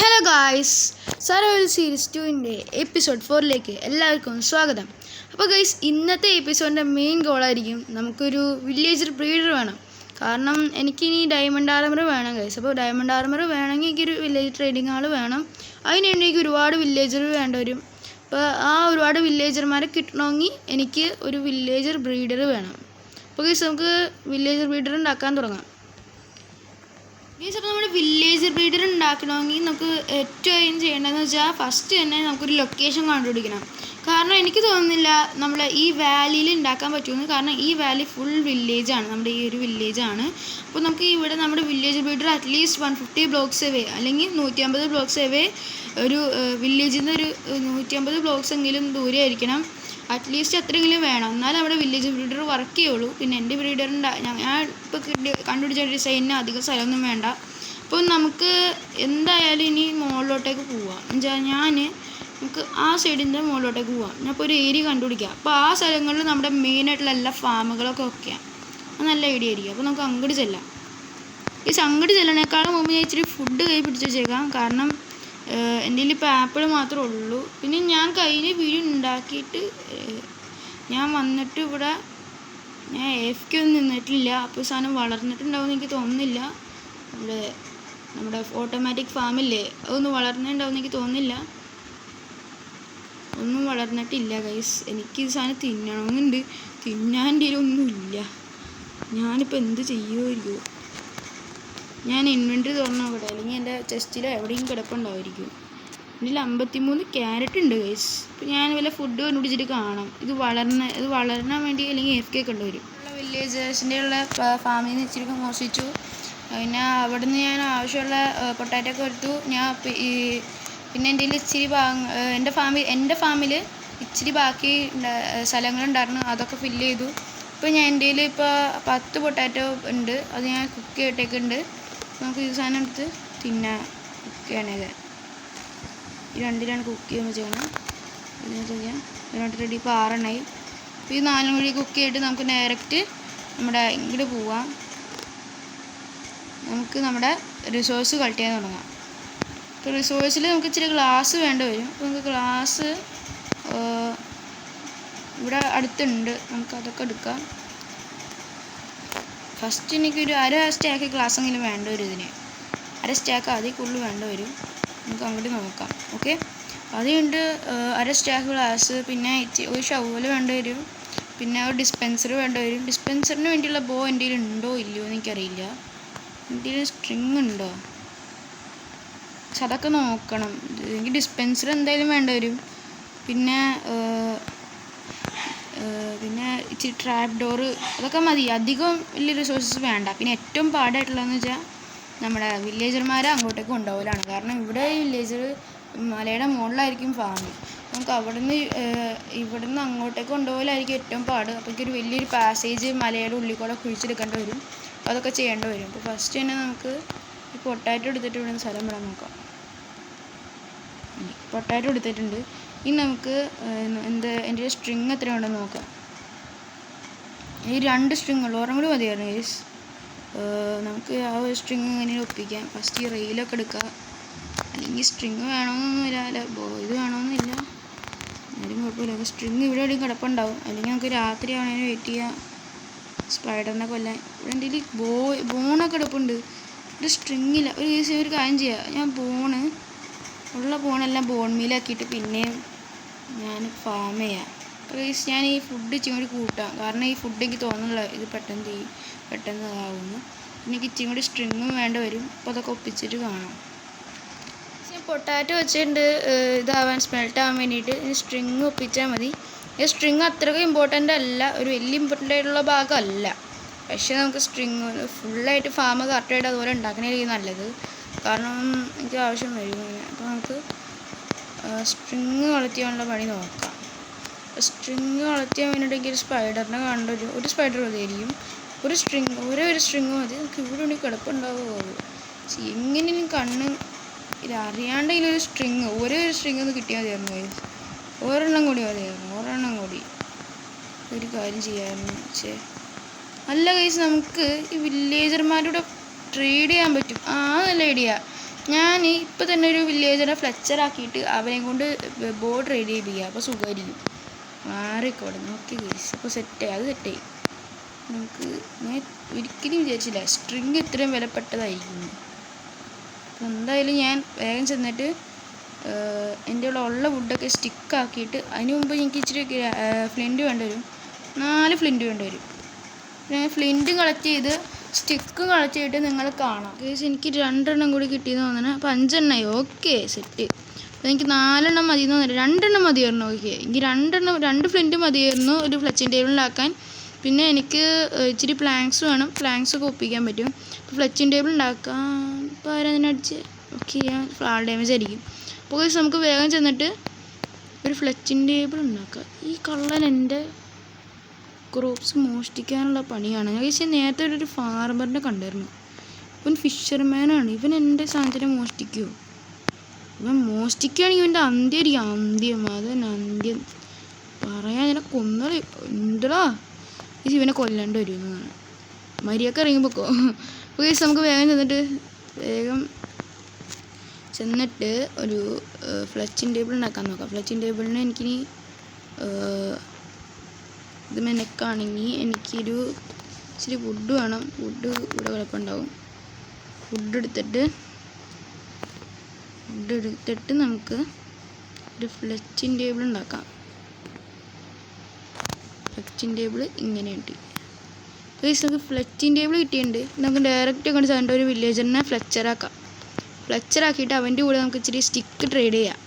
Hello guys, survival series 2ൻ്റെ episode 4ലേക്ക് എല്ലാവർക്കും സ്വാഗതം. അപ്പോൾ ഗൈസ്, ഇന്നത്തെ എപ്പിസോഡിൻ്റെ മെയിൻ ഗോളായിരിക്കും നമുക്കൊരു വില്ലേജർ ബ്രീഡർ വേണം. കാരണം എനിക്കിനി ഡയമണ്ട് ആർമർ വേണം ഗൈസ്. അപ്പോൾ ഡയമണ്ട് ആർമർ വേണമെങ്കിൽ എനിക്കൊരു വില്ലേജ് ട്രേഡിംഗ് ആൾ വേണം. അതിനുവേണ്ടി എനിക്ക് ഒരുപാട് വില്ലേജർ വേണ്ടി വരും. അപ്പോൾ ആ ഒരുപാട് വില്ലേജർമാരെ കിട്ടണമെങ്കിൽ എനിക്ക് ഒരു വില്ലേജർ ബ്രീഡർ വേണം. അപ്പോൾ ഗൈസ്, നമുക്ക് വില്ലേജർ ബ്രീഡർ ഉണ്ടാക്കാൻ തുടങ്ങാം. ഗൈസ്, അപ്പോൾ നമ്മുടെ വില്ലേജർ ബ്രീഡർ ഉണ്ടാക്കണമെങ്കിൽ നമുക്ക് ഏറ്റവും ചെയ്യേണ്ടതെന്ന് വെച്ചാൽ ഫസ്റ്റ് തന്നെ നമുക്കൊരു ലൊക്കേഷൻ കണ്ടുപിടിക്കണം. കാരണം എനിക്ക് തോന്നുന്നില്ല നമ്മുടെ ഈ വാലിയിൽ ഉണ്ടാക്കാൻ പറ്റുമെന്ന്. കാരണം ഈ വാലി ഫുൾ വില്ലേജാണ്, നമ്മുടെ ഈ ഒരു വില്ലേജാണ്. അപ്പോൾ നമുക്ക് ഇവിടെ നമ്മുടെ villager breeder at least 150 blocks away അല്ലെങ്കിൽ 150 ബ്ലോക്സ് എവേ ഒരു വില്ലേജിൽ നിന്ന് ഒരു 150 ബ്ലോക്സ് എങ്കിലും ദൂരെ ആയിരിക്കണം. അറ്റ്ലീസ്റ്റ് എത്രയെങ്കിലും വേണം, എന്നാലും നമ്മുടെ വില്ലേജ് ബ്രീഡർ വർക്ക് ചെയ്യുള്ളൂ. പിന്നെ എൻ്റെ ബ്രീഡറിൻ്റെ ഞാൻ ഇപ്പോൾ കണ്ടുപിടിച്ച ഡിസൈനിന് അധികം സ്ഥലമൊന്നും വേണ്ട. അപ്പോൾ നമുക്ക് എന്തായാലും ഇനി മുകളിലോട്ടേക്ക് പോവാം. എന്നുവെച്ചാൽ നമുക്ക് ആ സൈഡിൻ്റെ മുകളിലോട്ടേക്ക് പോവാം. ഞാൻ ഇപ്പോൾ ഒരു ഏരിയ കണ്ടുപിടിക്കാം. അപ്പോൾ ആ സ്ഥലങ്ങളിൽ നമ്മുടെ മെയിനായിട്ടുള്ള എല്ലാ ഫാമുകളൊക്കെ വെക്കാം. അത് നല്ല ഐഡിയ ആയിരിക്കും. അപ്പോൾ നമുക്ക് അങ്ങോട്ട് ചെല്ലാം. ഈ അങ്ങോട്ട് ചെല്ലണേക്കാളും മുമ്പ് ഞാൻ ഇച്ചിരി ഫുഡ് കൈ പിടിച്ച് വെച്ചേക്കാം. കാരണം എൻ്റെ കയ്യിൽ ഇപ്പോൾ ആപ്പിൾ മാത്രമേ ഉള്ളൂ. പിന്നെ ഞാൻ കയ്യിൽ വീഡിയോ ഉണ്ടാക്കിയിട്ട് ഞാൻ വന്നിട്ട് ഇവിടെ ഞാൻ AFK ഒന്നും നിന്നിട്ടില്ല. അപ്പോൾ സാധനം വളർന്നിട്ടുണ്ടാവുമെന്ന് എനിക്ക് തോന്നുന്നില്ല. നമ്മുടെ ഓട്ടോമാറ്റിക് ഫാമില്ലേ, അതൊന്നും വളർന്നിട്ടുണ്ടാവുമെന്ന് എനിക്ക് തോന്നുന്നില്ല. ഒന്നും വളർന്നിട്ടില്ല ഗൈസ്. എനിക്ക് ഈ സാധനം തിന്നണമെന്നുണ്ട്. തിന്നാൻ എൻ്റെ ഒന്നുമില്ല. ഞാനിപ്പോൾ എന്ത് ചെയ്യുമായിരിക്കുമോ? ഞാൻ ഇൻവെൻറ്ററി തുറന്നു നോക്കട്ടെ, അല്ലെങ്കിൽ എൻ്റെ ചെസ്റ്റിൽ എവിടെയും കിടപ്പുണ്ടാവുമായിരിക്കും. ഇതിൽ 53 ക്യാരറ്റ് ഉണ്ട് ഗൈസ്. ഇപ്പോൾ ഞാൻ വല്ല ഫുഡ് കണ്ടുപിടിച്ചിട്ട് കാണാം. ഇത് വളരാൻ വേണ്ടി അല്ലെങ്കിൽ AFK ഒക്കെ കൊണ്ടുവരും. വില്ലേജേഴ്സിൻ്റെ ഉള്ള ഫാമിൽ നിന്ന് ഇച്ചിരി മോഷിച്ചു. പിന്നെ അവിടെ നിന്ന് ഞാൻ ആവശ്യമുള്ള പൊട്ടാറ്റോ ഒക്കെ എടുത്തു. ഞാൻ പിന്നെ എൻ്റെ ഇച്ചിരി എൻ്റെ ഫാമിൽ ഇച്ചിരി ബാക്കി സ്ഥലങ്ങളുണ്ടായിരുന്നു, അതൊക്കെ ഫില്ല് ചെയ്തു. ഇപ്പോൾ ഞാൻ എൻ്റെ കയ്യിൽ ഇപ്പോൾ 10 പൊട്ടാറ്റോ ഉണ്ട്. അത് ഞാൻ കുക്ക് ചെയ്തിട്ടേക്കുണ്ട്. നമുക്ക് ഈ സാധനം എടുത്ത് കുക്ക് ചെയ്യണത് ഈ രണ്ടിലാണ് കുക്ക് ചെയ്യുമ്പോൾ ചെയ്യണം. ഇതിനകത്ത് ചെയ്യാം. ഇതിനോട്ട് റെഡി. ഇപ്പോൾ 6 എണ്ണമായി. അപ്പോൾ ഈ 4 കൂടി കുക്ക് ചെയ്തിട്ട് നമുക്ക് ഡയറക്റ്റ് നമ്മുടെ ഇങ്ങോട്ട് പോവാം. നമുക്ക് നമ്മുടെ റിസോഴ്സ് കളക്ട് ചെയ്യാൻ തുടങ്ങാം. ഇപ്പോൾ റിസോഴ്സിൽ നമുക്ക് ഇച്ചിരി ഗ്ലാസ് വേണ്ടി വരും. അപ്പോൾ നമുക്ക് ഗ്ലാസ് ഇവിടെ അടുത്തുണ്ട്, നമുക്ക് അതൊക്കെ എടുക്കാം. ഫസ്റ്റ് എനിക്കൊരു 1/2 സ്റ്റാക്ക് ഗ്ലാസ് എങ്കിലും വേണ്ട വരും. ഇതിന് 1/2 സ്റ്റാക്ക് അതിൽ കൂടുതൽ വേണ്ട വരും. നമുക്ക് അങ്ങോട്ട് നോക്കാം. ഓക്കെ, അതുകൊണ്ട് 1/2 സ്റ്റാക്ക് ഗ്ലാസ്, പിന്നെ ഒരു ഷവല് വേണ്ട വരും, പിന്നെ ഒരു ഡിസ്പെൻസർ വേണ്ട വരും. ഡിസ്പെൻസറിന് വേണ്ടിയുള്ള ബോ എൻ്റെ കയ്യിൽ ഉണ്ടോ ഇല്ലയോ എന്ന് എനിക്കറിയില്ല. എൻ്റെ കയ്യിൽ സ്ട്രിങ് ഉണ്ടോ? പക്ഷെ അതൊക്കെ നോക്കണം. എനിക്ക് ഡിസ്പെൻസർ എന്തായാലും വേണ്ട വരും. പിന്നെ ഇച്ചിരി ട്രാപ്പ് ഡോറ്, അതൊക്കെ മതി. അധികം വലിയ റിസോഴ്സസ് വേണ്ട. പിന്നെ ഏറ്റവും പാടായിട്ടുള്ളതെന്ന് വെച്ചാൽ നമ്മുടെ വില്ലേജർമാരെ അങ്ങോട്ടേക്ക് കൊണ്ടുപോകലാണ്. കാരണം ഇവിടെ വില്ലേജർ മലയുടെ മുകളിലായിരിക്കും ഫാമിൽ. നമുക്ക് ഇവിടുന്ന് അങ്ങോട്ടേക്ക് കൊണ്ടുപോകലായിരിക്കും ഏറ്റവും പാട്. അപ്പോൾ എനിക്കൊരു വലിയൊരു പാസേജ് മലയുടെ ഉള്ളിൽ കൂടെ കുഴിച്ചെടുക്കേണ്ടി വരും. അപ്പോൾ അതൊക്കെ ചെയ്യേണ്ടി വരും. അപ്പോൾ ഫസ്റ്റ് തന്നെ നമുക്ക് ഈ പൊട്ടാറ്റോ എടുത്തിട്ട് ഇവിടെ സ്ഥലം വിടാൻ നോക്കാം. പൊട്ടാറ്റോ എടുത്തിട്ടുണ്ട്. ഇനി നമുക്ക് എൻ്റെ സ്ട്രിങ് എത്രയുണ്ടെന്ന് നോക്കാം. ഈ 2 സ്ട്രിങ് ഉള്ളു, ഒരെണ്ണം കൂടി മതിയായിരുന്നു ഗൈസ്. നമുക്ക് ആ ഒരു സ്ട്രിങ് ഇങ്ങനെ ഒപ്പിക്കാം. ഫസ്റ്റ് ഈ റെയിലൊക്കെ എടുക്കുക. അല്ലെങ്കിൽ സ്ട്രിങ് വേണമെന്നൊന്നുമില്ല, ഇത് വേണമെന്നില്ല, ആരും കുഴപ്പമില്ല. സ്ട്രിങ് ഇവിടെ എവിടെയും കിടപ്പുണ്ടാവും. അല്ലെങ്കിൽ നമുക്ക് രാത്രി ആണെങ്കിലും വെയിറ്റ് ചെയ്യാം സ്പൈഡറിനെ കൊല്ലാൻ. ഇവിടെ എൻ്റെ ബോണൊക്കെ കിടപ്പുണ്ട്. ഇവിടെ സ്ട്രിങ് ഇല്ല. ഒരു കാര്യം ചെയ്യാം, ഞാൻ ബോണെല്ലാം ബോൺ മീലാക്കിയിട്ട് പിന്നെയും ഞാൻ ഫാം ചെയ്യാം. ഗൈസ്, ഞാൻ ഈ ഫുഡ് ഇച്ചിരി കൂടി കൂട്ടാം. കാരണം ഈ ഫുഡ് എനിക്ക് തോന്നുന്നില്ല ഇത് പെട്ടെന്ന് ആവുന്നു. എനിക്ക് ഇച്ചിരി കൂടി സ്ട്രിങ്ങും വേണ്ട വരും. അപ്പോൾ അതൊക്കെ ഒപ്പിച്ചിട്ട് കാണാം. ഞാൻ പൊട്ടാറ്റോ വെച്ചിട്ടുണ്ട് ഇതാവാൻ, സ്മെൽട്ട് ആവാൻ വേണ്ടിയിട്ട്. ഈ സ്ട്രിങ് ഒപ്പിച്ചാൽ മതി. ഈ സ്ട്രിങ് അത്രയ്ക്ക് ഇമ്പോർട്ടൻ്റ് അല്ല, ഒരു വലിയ ഇമ്പോർട്ടൻ്റ് ആയിട്ടുള്ള ഭാഗമല്ല. പക്ഷേ നമുക്ക് സ്ട്രിങ് ഫുള്ളായിട്ട് ഫാം കറക്റ്റായിട്ട് അതുപോലെ ഉണ്ടാക്കണതായിരിക്കും നല്ലത്. കാരണം എനിക്ക് ആവശ്യം വരും. അപ്പോൾ നമുക്ക് സ്ട്രിങ് കളക്ട് ചെയ്യാനുള്ള പണി നോക്കാം. സ്ട്രിങ് കളക്ട് ചെയ്യാൻ വേണ്ടിയിട്ട് ഒരു സ്പൈഡറിനെ കണ്ടൊരു സ്പൈഡർ മതിയായിരിക്കും. ഒരു സ്ട്രിങ് മതി. നമുക്ക് ഇവിടെ ഉണ്ടെങ്കിൽ കിടപ്പുണ്ടാവുമോ? എങ്ങനെയും കണ്ണ് അറിയാണ്ട് ഇതിലൊരു സ്ട്രിങ് ഒന്ന് കിട്ടിയാൽ മതിയായിരുന്നു. ഒരെണ്ണം കൂടി ഒരു കാര്യം ചെയ്യാമായിരുന്നു. അല്ല ഗൈസ്, നമുക്ക് ഈ വില്ലേജർമാരുടെ ട്രേഡ് ചെയ്യാൻ പറ്റും. നല്ല ഐഡിയ. ഞാൻ ഇപ്പം തന്നെ ഒരു വില്ലേജറെ ഫ്ലെച്ചറാക്കിയിട്ട് അവനെ കൊണ്ട് ബോർഡ് റെഡി ചെയ്യിപ്പിക്കുക. അപ്പോൾ സുഖമായിരിക്കും. മാറിക്കോടെ നോക്കി ഗൈസ്. അപ്പോൾ സെറ്റായി, അത് സെറ്റായി. നമുക്ക് ഞാൻ ഒരിക്കലും വിചാരിച്ചില്ല സ്ട്രിങ് ഇത്രയും വിലപ്പെട്ടതായിരിക്കും. അപ്പോൾ എന്തായാലും ഞാൻ വേഗം ചെന്നിട്ട് എൻ്റെ ഉള്ള വുഡൊക്കെ സ്റ്റിക്കാക്കിയിട്ട്, അതിന് മുമ്പ് എനിക്ക് ഇച്ചിരി ഫ്ലിൻറ്റ് വേണ്ടി വരും. 4 ഫ്ലിൻറ്റ് വേണ്ടി വരും. ഞാൻ ഫ്ലിൻറ്റും കളക്ട് ചെയ്ത് സ്റ്റിക്കും കളക്ട് ചെയ്തിട്ട് നിങ്ങൾ കാണാം. ഗൈസ് എനിക്ക് 2 എണ്ണം കൂടി കിട്ടിയെന്ന് തോന്നുന്നത്. അപ്പോൾ 5 എണ്ണമായി. Okay set. അപ്പോൾ എനിക്ക് 4 എണ്ണം മതി എന്ന് തോന്നുന്നു. 2 എണ്ണം മതിയായിരുന്നു. ഓക്കെ എനിക്ക് 2 ഫ്ലിൻറ്റ് മതിയായിരുന്നു ഒരു ഫ്ലെച്ചിങ് ടേബിളിലാക്കാൻ. പിന്നെ എനിക്ക് ഇച്ചിരി പ്ലാങ്ക്സ് വേണം. പ്ലാങ്ക്സ് ഒക്കെ ഒപ്പിക്കാൻ പറ്റും. അപ്പോൾ ഫ്ലെച്ചിങ് ടേബിൾ ഉണ്ടാക്കാൻ ഇപ്പോൾ ആരതിനടിച്ച് ഓക്കെ ഞാൻ ഫ്ലാൾ ഡാമേജ് ആയിരിക്കും. അപ്പോൾ ഗൈസ് നമുക്ക് വേഗം ചെന്നിട്ട് ഒരു ഫ്ലെച്ചിങ് ടേബിൾ ഉണ്ടാക്കാം. ഈ കള്ളൻ എൻ്റെ ക്രോപ്സ് മോഷ്ടിക്കാനുള്ള പണിയാണ്. ഗൈസ് നേരത്തെ ഒരു ഫാർമറിനെ കണ്ടായിരുന്നു. ഇവൻ ഫിഷർമാനാണ്. ഇവൻ എൻ്റെ സാധനത്തിനെ മോഷ്ടിക്കുമോ? ഇവൻ മോഷ്ടിക്കുകയാണെങ്കിൽ ഇവൻ്റെ അന്ത്യം അതന്നെ അന്ത്യം പറയാൻ ഇങ്ങനെ കൊന്നത് എന്തടാ. ഗൈസ് ഇവനെ കൊല്ലാണ്ട് വരുമെന്നാണ് മര്യാദക്ക് ഇറങ്ങിപ്പോക്കോ. അപ്പോൾ ഗൈസ് നമുക്ക് വേഗം ചെന്നിട്ട് ഒരു ഫ്ലെച്ചിങ് ടേബിൾ ഉണ്ടാക്കാൻ നോക്കാം. ഫ്ലെച്ചിങ് ടേബിളിന് എനിക്കിനി ഇത് മെനക്കാണെങ്കിൽ എനിക്കൊരു ഇച്ചിരി വുഡ് വേണം. വുഡ് ഇവിടെ കുഴപ്പമുണ്ടാവും. വുഡ് എടുത്തിട്ട് നമുക്ക് ഒരു ഫ്ലെച്ചിങ് ടേബിൾ ഉണ്ടാക്കാം. ഫ്ലെച്ചിങ് ടേബിൾ ഇങ്ങനെ കിട്ടി. ഗൈസ് നമുക്ക് ഫ്ലെച്ചിങ് ടേബിൾ കിട്ടിയിട്ടുണ്ട്. നമുക്ക് ഡയറക്റ്റ് കൊണ്ട് സാറിൻ്റെ ഒരു വില്ലേജറിനെ ഫ്ലെച്ചറാക്കിയിട്ട് അവൻ്റെ കൂടെ നമുക്ക് ഇച്ചിരി സ്റ്റിക്ക് ട്രേഡ് ചെയ്യാം.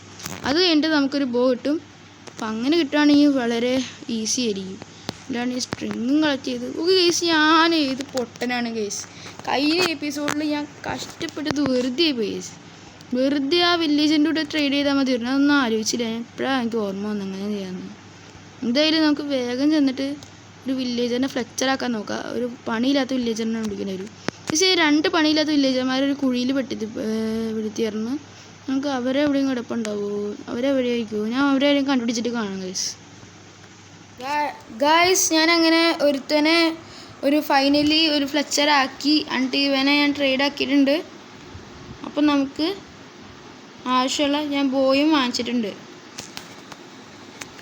അത് കഴിഞ്ഞിട്ട് നമുക്കൊരു ബോ കിട്ടും. അപ്പം അങ്ങനെ കിട്ടുകയാണെങ്കിൽ വളരെ ഈസി ആയിരിക്കും. ഇതാണ് ഈ സ്ട്രിങ്ങും കളക്ട് ചെയ്ത്. ഓക്കെ ഗൈസ് ഞാൻ ഇത് പൊട്ടനാണ് ഗൈസ്. കഴിഞ്ഞ എപ്പിസോഡിൽ ഞാൻ കഷ്ടപ്പെട്ടത് വെറുതെ പോയി ഗൈസ്. വെറുതെ ആ വില്ലേജിൻ്റെ കൂടെ ട്രേഡ് ചെയ്താൽ മതി. അതൊന്നും ആലോചിച്ചില്ല. എപ്പോഴാണ് എനിക്ക് ഓർമ്മ വന്നത് അങ്ങനെ ചെയ്യാമെന്ന്. എന്തായാലും നമുക്ക് വേഗം ചെന്നിട്ട് ഒരു വില്ലേജറിനെ ഫ്ലെച്ചറാക്കാൻ നോക്കാം. ഒരു പണിയില്ലാത്ത വില്ലേജറിനെ വിളിക്കേണ്ടി വരും. പക്ഷേ 2 പണിയില്ലാത്ത വില്ലേജർമാർ ഒരു കുഴിയിൽ പെടുത്തിയായിരുന്നു. നമുക്ക് അവരെ എവിടെയും കിടപ്പുണ്ടാവുമോ? അവരെവിടെയായിരിക്കുമോ? ഞാൻ അവരെയും കണ്ടുപിടിച്ചിട്ട് കാണാം ഗൈസ്. ഞാനങ്ങനെ ഒരുത്തനെ ഫൈനലി ഒരു ഫ്ലെച്ചറാക്കി. എന്നിട്ട് ഇവനെ ഞാൻ ട്രേഡ് ആക്കിയിട്ടുണ്ട്. അപ്പം നമുക്ക് ആവശ്യമുള്ള ഞാൻ ബോയും വാങ്ങിച്ചിട്ടുണ്ട്.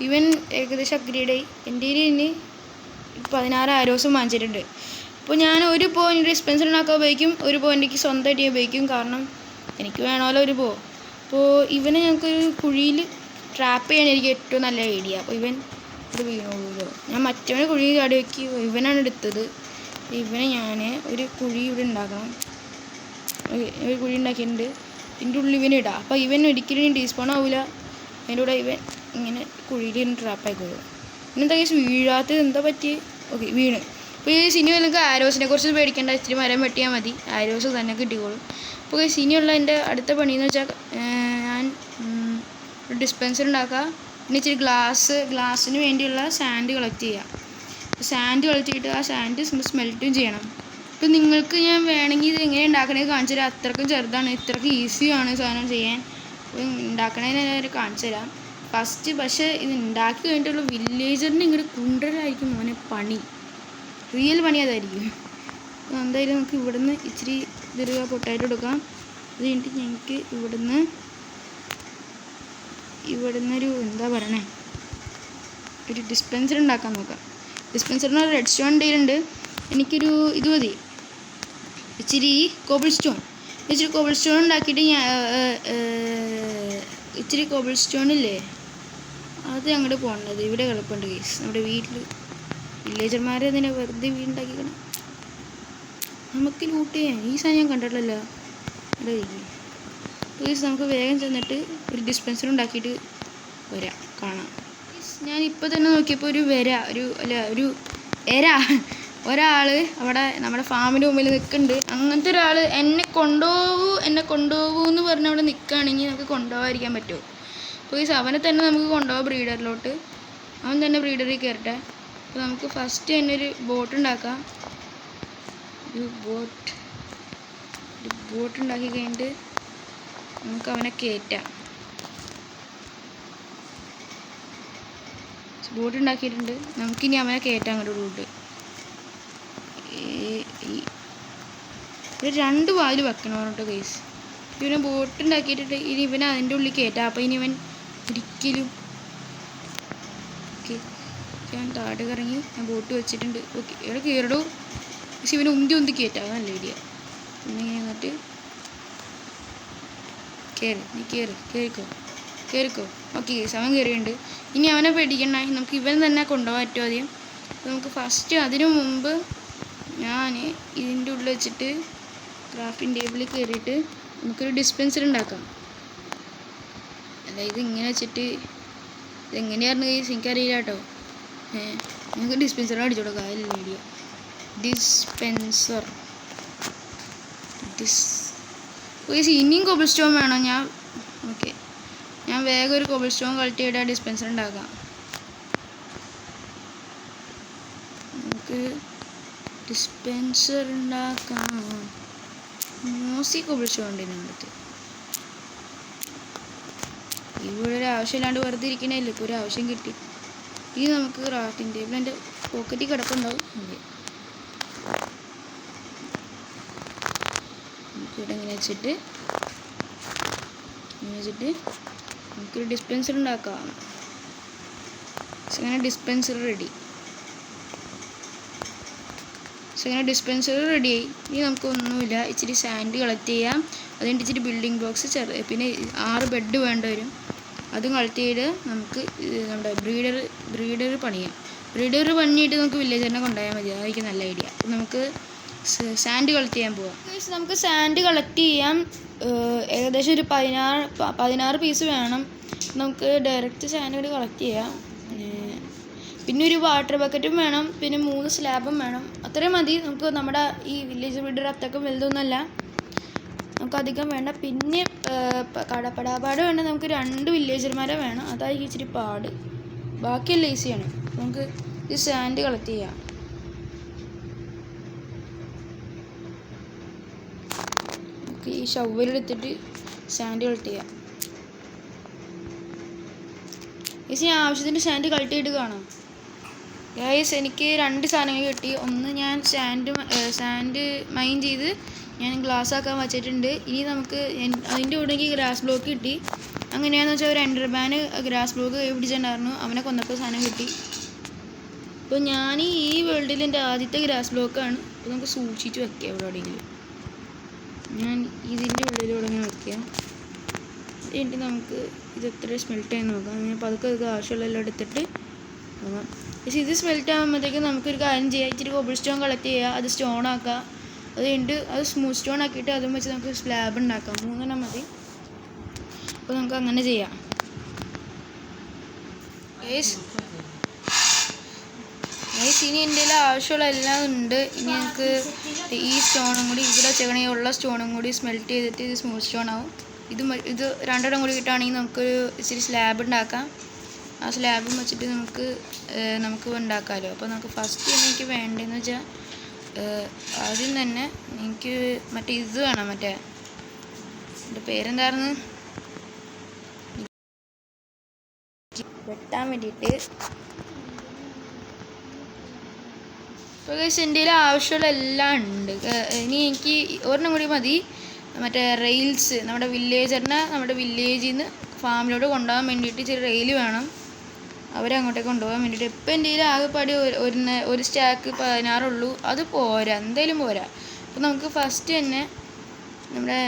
ഇവൻ ഏകദേശം അപ്ഗ്രേഡായി. എൻ്റെ ഇനി 16 ആരോസും വാങ്ങിച്ചിട്ടുണ്ട്. അപ്പോൾ ഞാൻ ഒരു ബോ ഡിസ്പെൻസർ ഉണ്ടാക്കാൻ ഉപയോഗിക്കും. ഒരു ബോ എനിക്ക് സ്വന്തമായിട്ട് ഞാൻ ഉപയോഗിക്കും. കാരണം എനിക്ക് വേണമല്ലോ ഒരു ബോ. അപ്പോൾ ഇവനെ ഞങ്ങൾക്കൊരു കുഴിയിൽ ട്രാപ്പ് ചെയ്യാനായിരിക്കും ഏറ്റവും നല്ല ഐഡിയ. അപ്പോൾ ഇവൻ ഇത് വീണോളൂല്ലോ. ഞാൻ മറ്റവനെ കുഴിയിൽ ചാടി വെക്കി ഇവനാണ് എടുത്തത്. ഇവനെ ഞാൻ ഒരു കുഴി ഇവിടെ ഉണ്ടാക്കണം. ഒരു കുഴി ഉണ്ടാക്കിയിട്ടുണ്ട്. ഇതിൻ്റെ ഉള്ളിൽ ഇവനെ ഇടാം. അപ്പോൾ ഇവൻ ഒരിക്കലും ഡീസ്പോൺ ആവില്ല. അതിൻ്റെ കൂടെ ഇവൻ ഇങ്ങനെ കുഴിയിൽ ട്രാപ്പ് ആയിക്കോളും. പിന്നെന്താ കേസ് വീഴാത്തത് എന്താ പറ്റി? ഓക്കെ വീണ്. അപ്പോൾ ഈ സിനിമ നിങ്ങൾക്ക് ആരോസിനെ കുറിച്ച് പേടിക്കേണ്ട. ഇച്ചിരി മരം വെട്ടിയാൽ മതി, ആരോസ് തന്നെ കിട്ടിക്കോളും. അപ്പോൾ സിനിമയുള്ള എൻ്റെ അടുത്ത പണിയെന്ന് വെച്ചാൽ ഞാൻ ഒരു ഡിസ്പെൻസർ ഉണ്ടാക്കുക. പിന്നെ ഇച്ചിരി ഗ്ലാസ്സിന് വേണ്ടിയുള്ള സാൻഡ് കളക്ട് ചെയ്യുക. സാൻഡ് കളക്ട് ചെയ്തിട്ട് ആ സാൻഡ് സ്മെൽറ്റും ചെയ്യണം. അപ്പോൾ നിങ്ങൾക്ക് ഞാൻ വേണമെങ്കിൽ ഇത് എങ്ങനെ ഉണ്ടാക്കണമെങ്കിൽ കാണിച്ചു തരാം. അത്രക്കും ചെറുതാണ്, ഇത്രക്കും ഈസിയാണ് സാധനം ചെയ്യാൻ. അപ്പോൾ ഉണ്ടാക്കണേന് കാണിച്ചു തരാം ഫസ്റ്റ്. പക്ഷേ ഇത് ഉണ്ടാക്കി കഴിഞ്ഞിട്ടുള്ള വില്ലേജറിന് ഇങ്ങോട്ട് കൊണ്ടുവരായിരിക്കും മോനെ പണി. റിയൽ പണി അതായിരിക്കും. അപ്പോൾ എന്തായാലും നമുക്ക് ഇവിടുന്ന് ഇച്ചിരി പൊട്ടാറ്റോ എടുക്കാം. അത് കഴിഞ്ഞിട്ട് ഞങ്ങൾക്ക് ഇവിടുന്ന് ഒരു എന്താ പറയണേ ഒരു ഡിസ്പെൻസർ ഉണ്ടാക്കാൻ നോക്കാം. ഡിസ്പെൻസറിന് റെഡ് സ്റ്റോൺ ഡീലുണ്ട്. എനിക്കൊരു ഇത് മതി, ഇച്ചിരി കോബിൾ സ്റ്റോൺ ഉണ്ടാക്കിയിട്ട് ഇച്ചിരി കോബിൾ സ്റ്റോണില്ലേ അത് അങ്ങോട്ട് പോകേണ്ടത് ഇവിടെ കിടപ്പുണ്ട് ഗൈസ്. നമ്മുടെ വീട്ടിൽ വില്ലേജർമാരെ അതിനെ വെറുതെ വീടുണ്ടാക്കിക്കണം. നമുക്ക് ലൂട്ട് ചെയ്യാം. ഈ സാധനം ഞാൻ കണ്ടിട്ടില്ലല്ലോ. അവിടെ ഗൈസ് നമുക്ക് വേഗം ചെന്നിട്ട് ഒരു ഡിസ്പെൻസർ ഉണ്ടാക്കിയിട്ട് വരാം, കാണാം. ഞാനിപ്പോൾ തന്നെ നോക്കിയപ്പോൾ ഒരു ഒരാൾ അവിടെ നമ്മുടെ ഫാമിൻ്റെ മുമ്പിൽ നിൽക്കുന്നുണ്ട്. അങ്ങനത്തെ ഒരാൾ എന്നെ കൊണ്ടുപോകൂ എന്ന് പറഞ്ഞ് അവിടെ നിൽക്കുകയാണെങ്കിൽ നമുക്ക് കൊണ്ടുപോകാതിരിക്കാൻ പറ്റുമോ? അപ്പോൾ ഈ അവനെ തന്നെ നമുക്ക് കൊണ്ടുപോകാം ബ്രീഡറിലോട്ട്. അവൻ തന്നെ ബ്രീഡറിൽ കയറട്ടെ. അപ്പോൾ നമുക്ക് ഫസ്റ്റ് തന്നെ ഒരു ബോട്ട് ഉണ്ടാക്കാം. ഒരു ബോട്ട് ഉണ്ടാക്കി കഴിഞ്ഞിട്ട് നമുക്ക് അവനെ കയറ്റാം. ബോട്ട് ഉണ്ടാക്കിയിട്ടുണ്ട്. നമുക്കിനി അവനെ കയറ്റാം അങ്ങോട്ട് റൂട്ട്. ഒരു 2 വാതിൽ വെക്കണം പറഞ്ഞിട്ട് ഗൈസ്. ഇവനെ ബോട്ട് ഉണ്ടാക്കിയിട്ടിട്ട് ഇനി ഇവനെ അതിൻ്റെ ഉള്ളിൽ കയറ്റാം. അപ്പം ഇനി ഇവൻ ഒരിക്കലും ഓക്കെ ഞാൻ താഴെ ഇറങ്ങി ഞാൻ ബോട്ട് വെച്ചിട്ടുണ്ട്. ഓക്കെ ഇവിടെ കയറിടൂ. പക്ഷെ ഇവനെ ഉന്തി കയറ്റാം. നല്ല ഐഡിയ. പിന്നെ ഇങ്ങനെ എന്നിട്ട് നീ കയറിക്കോ. ഓക്കെ അവൻ കയറിയുണ്ട്. ഇനി അവനെ പേടിക്കണ്ട. നമുക്ക് ഇവൻ തന്നെ കൊണ്ടുപോകാൻ പറ്റും ആദ്യം. നമുക്ക് ഫസ്റ്റ് അതിനു മുമ്പ് ഞാൻ ഇതിൻ്റെ ഉള്ളിൽ വെച്ചിട്ട് ക്രാഫ്റ്റിംഗ് ടേബിളിൽ കയറിയിട്ട് നമുക്കൊരു ഡിസ്പെൻസർ ഉണ്ടാക്കാം. അല്ല ഇതിങ്ങനെ വെച്ചിട്ട് ഇതെങ്ങനെയായിരുന്നു എനിക്കറിയില്ല കേട്ടോ. നമുക്ക് ഡിസ്പെൻസർ അടിച്ചു കൊടുക്കാം. അതിൽ ഐഡിയ ഡിസ്പെൻസർ ഇനിയും കോബിൾ സ്റ്റോൺ വേണം. ഞാൻ വേഗം ഒരു കോബിൾ സ്റ്റോൺ കളക്ട് ചെയ്തിട്ട് ഡിസ്പെൻസർ ഉണ്ടാക്കാം. നമുക്ക് ഡിസ്പെൻസർ ഉണ്ടാക്കാം. മോസി കോബിൾ സ്റ്റോൺ ഉണ്ട് ഇതിനകത്ത്. ഇവിടെ ഒരു ആവശ്യമില്ലാണ്ട് വെറുതെ ഇരിക്കണേല്ലോ. ഇപ്പോൾ ഒരു ആവശ്യം കിട്ടി. ഇത് നമുക്ക് ക്രാഫ്റ്റിംഗ് ടേബിൾ എൻ്റെ പോക്കറ്റിൽ കിടക്കുന്നുണ്ടാവും. അതെ നമുക്കിവിടെ ഇങ്ങനെ വെച്ചിട്ട് നമുക്കൊരു ഡിസ്പെൻസർ ഉണ്ടാക്കാം. അങ്ങനെ ഡിസ്പെൻസർ റെഡിയായി. ഇനി നമുക്കൊന്നുമില്ല. ഇച്ചിരി സാൻഡ് കളക്ട് ചെയ്യാം. അതുകൊണ്ട് ഇച്ചിരി ബിൽഡിംഗ് ബ്ലോക്സ് പിന്നെ 6 ബെഡ് വേണ്ട വരും. അതും കളക്ട് ചെയ്ത് നമുക്ക് നമ്മുടെ ബ്രീഡർ പണിയാം. ബ്രീഡർ പണിയിട്ട് നമുക്ക് വില്ലേജറിനെ കൊണ്ടുപോയാൽ മതി. അതായിരിക്കും നല്ല ഐഡിയ. നമുക്ക് സാൻഡ് കളക്ട് ചെയ്യാൻ പോവാം. നമുക്ക് സാൻഡ് കളക്ട് ചെയ്യാം. ഏകദേശം ഒരു 16 പീസ് വേണം. നമുക്ക് ഡയറക്റ്റ് സാൻഡ് കൂടി കളക്ട് ചെയ്യാം. പിന്നെ ഒരു വാട്ടർ ബക്കറ്റും വേണം. പിന്നെ 3 സ്ലാബും വേണം. അത്രയും മതി. നമുക്ക് നമ്മുടെ ഈ വില്ലേജ് ബ്രീഡർ അത്രയ്ക്കും വലുതൊന്നുമല്ല. നമുക്ക് അധികം വേണ്ട. പിന്നെ കടപ്പടാപാട് വേണ്ട. നമുക്ക് 2 വില്ലേജർമാരെ വേണം. അതായിരിക്കും ഇച്ചിരി പാട്. ബാക്കിയെല്ലാം ഈസിയാണ്. നമുക്ക് ഈ സാൻഡ് കളക്ട് ചെയ്യാം. നമുക്ക് ഈ ഷവലെടുത്തിട്ട് സാൻഡ് കളക്ട് ചെയ്യാം. ഞാൻ ആവശ്യത്തിന് സാൻഡ് കളക്ട് ചെയ്തിട്ട് കാണാം. ഗൈസ് എനിക്ക് 2 സാധനങ്ങൾ കിട്ടി. ഒന്ന് ഞാൻ സാൻഡ് മൈൻ ചെയ്ത് ഞാൻ ഗ്ലാസ് ആക്കാൻ വെച്ചിട്ടുണ്ട്. ഇനി നമുക്ക് അതിൻ്റെ കൂടെ എനിക്ക് ഗ്രാസ് ബ്ലോക്ക് കിട്ടി. അങ്ങനെയാണെന്ന് വെച്ചാൽ ഒരു എൻഡർമാൻ ഗ്രാസ് ബ്ലോക്ക് പിടിച്ചിട്ടുണ്ടായിരുന്നു. അവനെ കൊന്നപ്പോൾ സാധനം കിട്ടി. അപ്പോൾ ഞാൻ ഈ വേൾഡിൽ എൻ്റെ ആദ്യത്തെ ഗ്രാസ് ബ്ലോക്കാണ്. അപ്പോൾ നമുക്ക് സൂക്ഷിച്ച് വെക്കാം. എവിടെയെങ്കിലും ഞാൻ ഇതിൻ്റെ ഉള്ളിലൂടെ ഇങ്ങനെ വെക്കാം. എന്നിട്ട് നമുക്ക് ഇത് എത്ര സ്മെൽറ്റ് ചെയ്യുന്ന നോക്കാം. ഞാൻ പതുക്കെ ആവശ്യമുള്ള എടുത്തിട്ട് നോക്കാം. പക്ഷേ ഇത് സ്മെൽറ്റ് ആകുമ്പോഴത്തേക്കും നമുക്കൊരു കാര്യം ചെയ്യാം. ഇച്ചിരി കോബിൾ സ്റ്റോൺ കളക്ട് ചെയ്യുക. അത് സ്റ്റോൺ ആക്കുക. അത് കഴിഞ്ഞിട്ട് അത് സ്മൂത്ത് സ്റ്റോൺ ആക്കിയിട്ട് അതും വെച്ച് നമുക്ക് സ്ലാബ് ഉണ്ടാക്കാം. 3 എണ്ണം മതി. അപ്പോൾ നമുക്ക് അങ്ങനെ ചെയ്യാം. ഇനി എൻ്റെ ആവശ്യമുള്ള എല്ലാം ഉണ്ട്. ഇനി നമുക്ക് ഈ സ്റ്റോണും കൂടി ഇവിടെ വെച്ചേക്കണേ ഉള്ള സ്റ്റോണും കൂടി സ്മെൽറ്റ് ചെയ്തിട്ട് ഇത് സ്മൂത്ത് സ്റ്റോൺ ആവും. ഇത് 2 എണ്ണം കൂടി കിട്ടുകയാണെങ്കിൽ നമുക്കൊരു ഇച്ചിരി സ്ലാബ് ഉണ്ടാക്കാം. ആ സ്ലാബും വെച്ചിട്ട് നമുക്ക് ഉണ്ടാക്കാമല്ലോ. അപ്പോൾ നമുക്ക് ഫസ്റ്റ് എനിക്ക് വേണ്ടതെന്ന് വെച്ചാൽ ആദ്യം തന്നെ എനിക്ക് മറ്റേ ഇത് വേണം. മറ്റേ എൻ്റെ പേരെന്തായിരുന്നു വെട്ടാൻ വേണ്ടിയിട്ട്. ഇപ്പോൾ എൻ്റെ ആവശ്യമുള്ള എല്ലാം ഉണ്ട്. ഇനി എനിക്ക് ഒരെണ്ണം കൂടി മതി. മറ്റേ റെയിൽസ് നമ്മുടെ വില്ലേജിൽ നിന്ന് ഫാമിലോട്ട് കൊണ്ടുപോകാൻ വേണ്ടിയിട്ട് ഇച്ചിരി റെയിൽ വേണം. അവരെ അങ്ങോട്ടേക്ക് കൊണ്ടുപോകാൻ വേണ്ടിയിട്ട്. ഇപ്പം എൻ്റെ ആകെപ്പാടി ഒരു സ്റ്റാക്ക് 16 ഉള്ളൂ. അത് പോരാ, എന്തായാലും പോരാ. അപ്പോൾ നമുക്ക് ഫസ്റ്റ് തന്നെ നമ്മുടെ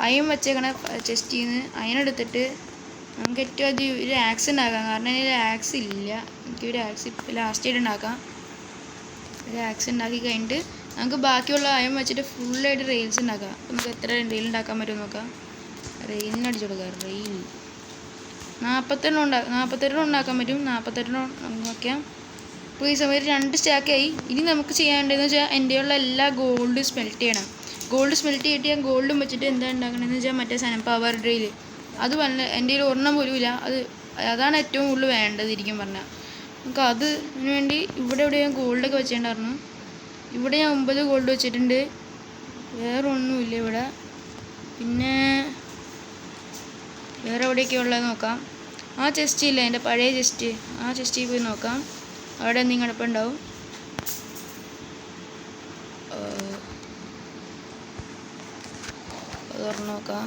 അയൺ വെച്ചേക്കണ ചെസ്റ്റിൽ നിന്ന് അയൺ എടുത്തിട്ട് നമുക്ക് ഏറ്റവും ആദ്യം ഒരു ആക്സ് ഉണ്ടാക്കാം. കാരണം അതിൽ ആക്സ് ഇല്ല. എനിക്കൊരു ആക്സ് ഇപ്പോൾ ലാസ്റ്റ് ആയിട്ട് ഉണ്ടാക്കാം. ഒരു ആക്സ് ഉണ്ടാക്കി കഴിഞ്ഞിട്ട് നമുക്ക് ബാക്കിയുള്ള അയൺ വെച്ചിട്ട് ഫുള്ളായിട്ട് റെയിൽസ് ഉണ്ടാക്കാം. അപ്പോൾ നമുക്ക് എത്ര റെയിൽ ഉണ്ടാക്കാൻ പറ്റുമെന്ന് നോക്കാം. റെയിലിന് അടിച്ചു കൊടുക്കാം. റെയിൽ 48 ഉണ്ടാക്കാൻ പറ്റും. 48 നോക്കാം. അപ്പോൾ ഈ സമയത്ത് 2 സ്റ്റാക്കായി. ഇനി നമുക്ക് ചെയ്യാനുള്ളതെന്ന് വെച്ചാൽ എൻ്റെ ഉള്ള എല്ലാ ഗോൾഡ് സ്മെൽറ്റ് ചെയ്യണം. ഗോൾഡ് സ്മെൽറ്റ് ചെയ്തിട്ട് ഞാൻ ഗോൾഡും വെച്ചിട്ട് എന്താ ഉണ്ടാക്കണമെന്ന് വെച്ചാൽ മറ്റേ സാധനം പവർ ഡ്രിൽ. അത് എൻ്റെ കയ്യിൽ ഒരെണ്ണം പോലും ഇല്ല. അതാണ് ഏറ്റവും കൂടുതൽ വേണ്ടതിരിക്കും പറഞ്ഞാൽ. നമുക്ക് അതിന് വേണ്ടി ഇവിടെ ഞാൻ ഗോൾഡൊക്കെ വെച്ചിട്ടുണ്ടായിരുന്നു. ഇവിടെ ഞാൻ 9 ഗോൾഡ് വെച്ചിട്ടുണ്ട്. വേറെ ഒന്നുമില്ല ഇവിടെ. പിന്നെ വേറെ എവിടെയൊക്കെയാണ് ഉള്ളത് നോക്കാം. ആ ചെസ്റ്റ് ഇല്ല, എൻ്റെ പഴയ ചെസ്റ്റ്. ആ ചെസ്റ്റിൽ പോയി നോക്കാം. അവിടെ എന്തെങ്കിലും കിടപ്പുണ്ടാവും. അത് തുറന്ന് നോക്കാം.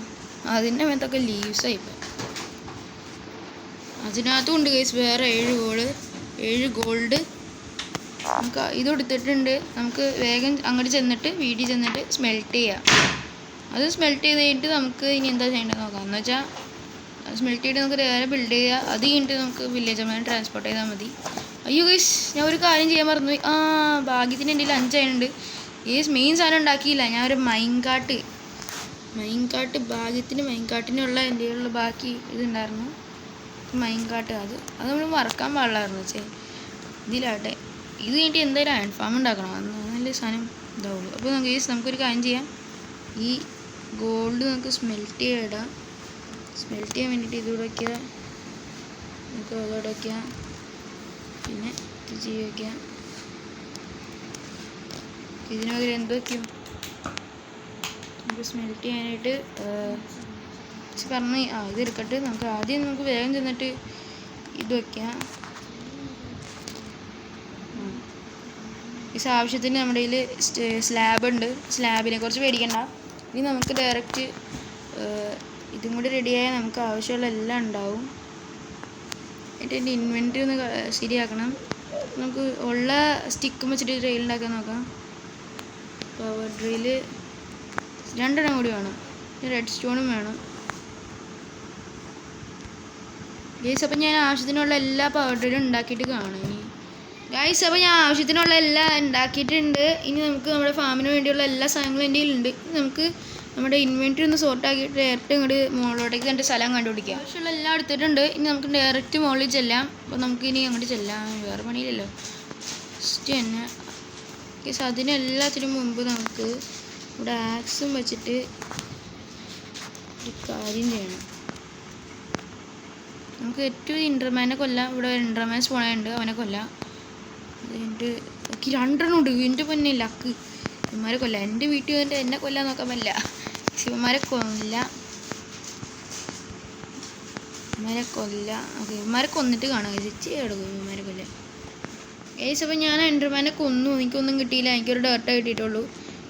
അതിൻ്റെ മേത്തൊക്കെ ലീവ്സായിപ്പോൾ. അതിനകത്തും ഉണ്ട് ഗൈസ് വേറെ 7 ഗോൾഡ്. നമുക്ക് ഇതെടുത്തിട്ടുണ്ട്. നമുക്ക് വേഗം അങ്ങോട്ട് ചെന്നിട്ട് വീട്ടിൽ ചെന്നിട്ട് സ്മെൽറ്റ് ചെയ്യാം. അത് സ്മെൽറ്റ് ചെയ്ത് കഴിഞ്ഞിട്ട് നമുക്ക് ഇനി എന്താ ചെയ്യേണ്ടത് നോക്കാം. എന്ന് വെച്ചാൽ സ്മെൽറ്റ് ചെയ്തിട്ട് നമുക്ക് നേരെ ബിൽഡ് ചെയ്യുക. അത് കഴിഞ്ഞിട്ട് നമുക്ക് വില്ലേജ് അമ്മേനെ ട്രാൻസ്പോർട്ട് ചെയ്താൽ മതി. അയ്യോ ഗൈസ്, ഞാൻ ഒരു കാര്യം ചെയ്യാൻ മറന്നുപോയി. ഭാഗ്യത്തിന് എൻ്റെ 5 അതിനുണ്ട്. മെയിൻ സാധനം ഉണ്ടാക്കിയില്ല. ഞാൻ ഒരു മൈൻകാട്ട് ഭാഗ്യത്തിന് മൈൻകാട്ടിനുള്ള എൻ്റെ ഉള്ള ബാക്കി ഇതുണ്ടായിരുന്നു. മൈൻകാട്ട് അത് നമ്മൾ മറക്കാൻ പാടില്ലായിരുന്നു. ഇതിലാട്ടെ. ഇത് കഴിഞ്ഞിട്ട് എന്തായാലും അയൺ ഫാം ഉണ്ടാക്കണം. നല്ല സാധനം ഇതാവുള്ളൂ. അപ്പോൾ നമുക്കൊരു കാര്യം ചെയ്യാം. ഈ ഗോൾഡ് നമുക്ക് സ്മെൽറ്റ് ചെയ്തിടാം. സ്മെൽറ്റ് ചെയ്യാൻ വേണ്ടിയിട്ട് ഇതിവിടെ വയ്ക്കുക. നമുക്ക് അതോടെ വയ്ക്കാം. പിന്നെ ഇത് വയ്ക്കാം. ഇതിന് പകരം എന്ത് വയ്ക്കും? നമുക്ക് സ്മെൽറ്റ് ചെയ്യാനായിട്ട് പറഞ്ഞ് ഇത് എടുക്കട്ടെ. നമുക്ക് വേഗം ചെന്നിട്ട് ഇത് വയ്ക്കാം. ഈ ആവശ്യത്തിന് നമ്മുടെ കയ്യിൽ സ്ലാബ് ഉണ്ട്. സ്ലാബിനെ കുറിച്ച് പേടിക്കണ്ട. ഇനി നമുക്ക് ഡയറക്റ്റ് ഇതും കൂടി റെഡിയായാൽ നമുക്ക് ആവശ്യമുള്ള എല്ലാം ഉണ്ടാവും. എന്നിട്ട് എൻ്റെ ഇൻവെൻറ്ററി ഒന്ന് ശരിയാക്കണം. നമുക്ക് ഉള്ള സ്റ്റിക്കും വെച്ചിട്ട് റെയിൽ ഉണ്ടാക്കാൻ നോക്കാം. പവർ ഡ്രില്ല് 2 കൂടി വേണം. റെഡ് സ്റ്റോണും വേണം ഗൈസ്. അപ്പം ഞാൻ ആവശ്യത്തിനുള്ള എല്ലാ പവർ ഡ്രില്ലും ഉണ്ടാക്കിയിട്ട് കാണാം ഇനി ഗൈസ്. അപ്പോൾ ഞാൻ ആവശ്യത്തിനുള്ള എല്ലാം ഉണ്ടാക്കിയിട്ടുണ്ട്. ഇനി നമുക്ക് നമ്മുടെ ഫാമിന് വേണ്ടിയുള്ള എല്ലാ സാധനങ്ങളും എൻ്റെ കയ്യിലുണ്ട്. നമുക്ക് നമ്മുടെ ഇൻവെൻറ്ററി ഒന്ന് സോർട്ടാക്കിയിട്ട് ഡയറക്റ്റ് ഇങ്ങോട്ട് മുകളിലോട്ടേക്ക് എൻ്റെ സ്ഥലം കണ്ടുപിടിക്കാം. ആവശ്യമുള്ള എല്ലാം എടുത്തിട്ടുണ്ട്. ഇനി നമുക്ക് ഡയറക്റ്റ് മുകളിൽ ചെല്ലാം. അപ്പോൾ നമുക്ക് ഇനി അങ്ങോട്ട് ചെല്ലാം. വേറെ പണിയില്ലല്ലോ. ഫസ്റ്റ് തന്നെ ഗൈസ് അതിനെല്ലാത്തിനും മുമ്പ് നമുക്ക് ഇവിടെ ആക്സും വെച്ചിട്ട് ഒരു കാര്യം ചെയ്യണം. നമുക്ക് ഏറ്റവും ഇൻഡർമാനെ കൊല്ലാം. ഇവിടെ ഇൻഡർമാൻ സ്പോണുണ്ട്, അവനെ കൊല്ലാം. അത് കഴിഞ്ഞിട്ട് എനിക്ക് 2 ഉണ്ട്. എൻ്റെ പൊന്നെ ലക്ക്. ഇവന്മാരെ കൊല്ലാം. എൻ്റെ വീട്ടിൽ വന്നിട്ട് എന്നെ കൊല്ലാൻ നോക്കാൻ പറ്റില്ല. ഇവന്മാരെ കൊല്ലാം. ഓക്കെ, ഇവന്മാരെ കൊന്നിട്ട് കാണാം. ചേച്ചി എടുക്കും ഇവന്മാരെ കൊല്ലാം. അപ്പോൾ ഞാൻ എൻഡർമാനെ കൊന്നു. എനിക്കൊന്നും കിട്ടിയില്ല. എനിക്കൊരു ഡേർട്ടേ കിട്ടിയിട്ടുള്ളൂ.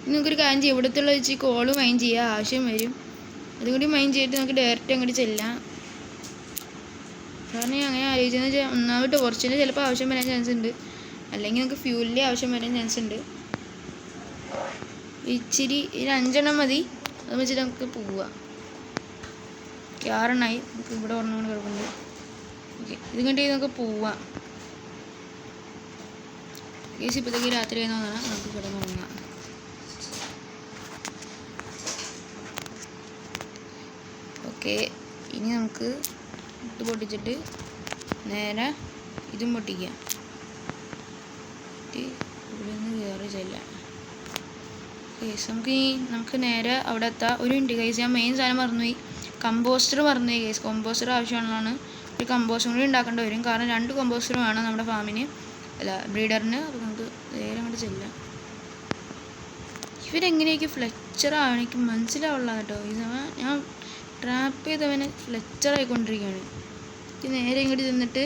ഇനി നമുക്കൊരു കാര്യം ചെയ്യാം. ഇവിടുത്തുള്ള വെച്ച് കോള് മൈൻ ചെയ്യാം. ആവശ്യം വരും. അതുകൂടി മൈൻ ചെയ്തിട്ട് നമുക്ക് ഡയറക്റ്റ് അങ്ങോട്ട് ചെല്ലാം. കാരണം ഞാൻ അങ്ങനെ ആലോചിച്ചെന്ന് വെച്ചാൽ ഒന്നാമത് ടോർച്ചിന് ചിലപ്പോൾ ആവശ്യം വരാൻ ചാൻസ് ഉണ്ട്. അല്ലെങ്കിൽ നമുക്ക് ഫ്യൂലിൻ്റെ ആവശ്യം വരാൻ ചാൻസ് ഉണ്ട്. ഇച്ചിരി 5 മതി. അത് വെച്ചിട്ട് നമുക്ക് പോവാം. 6 നമുക്ക് ഇവിടെ ഒരെണ്ണം കിടക്കുന്നുണ്ട്. ഓക്കെ, ഇത് കണ്ടി നമുക്ക് പോവാം. കേസ് ഇപ്പോഴത്തേക്ക് രാത്രി ആയി തോന്നണം. നമുക്ക് കിടന്നുറങ്ങാം. ഓക്കെ, ഇനി നമുക്ക് ഇത് പൊട്ടിച്ചിട്ട് നേരെ ഇതും പൊട്ടിക്കാം. ഇവിടെ നിന്ന് കയറി ചെല്ലാം. കേസ് നമുക്ക് നേരെ അവിടെ എത്താം. ഒരു മിനിറ്റ് കേസ്, ഞാൻ മെയിൻ സാധനം മറന്നുപോയി. കമ്പോസ്റ്റർ മറന്നുപോയി കേസ്. കമ്പോസ്റ്റർ ആവശ്യമുള്ളതാണ്. ഒരു കമ്പോസ്റ്റർ കൂടി ഉണ്ടാക്കേണ്ടി വരും. കാരണം 2 കമ്പോസ്റ്റർ വേണം നമ്മുടെ ഫാമിന്, അല്ല ബ്രീഡറിന്. അപ്പോൾ നമുക്ക് നേരെ അങ്ങോട്ട് ചെല്ലാം. ഇവരെങ്ങനെയൊക്കെ ഫ്ലെക്ചറാണ് എനിക്ക് മനസ്സിലാവുള്ള കേട്ടോ. ഞാൻ ട്രാപ്പ് ചെയ്തവനെ ഫ്ലെക്ചറായിക്കൊണ്ടിരിക്കുകയാണ്. എനിക്ക് നേരെ ഇങ്ങോട്ട് ചെന്നിട്ട്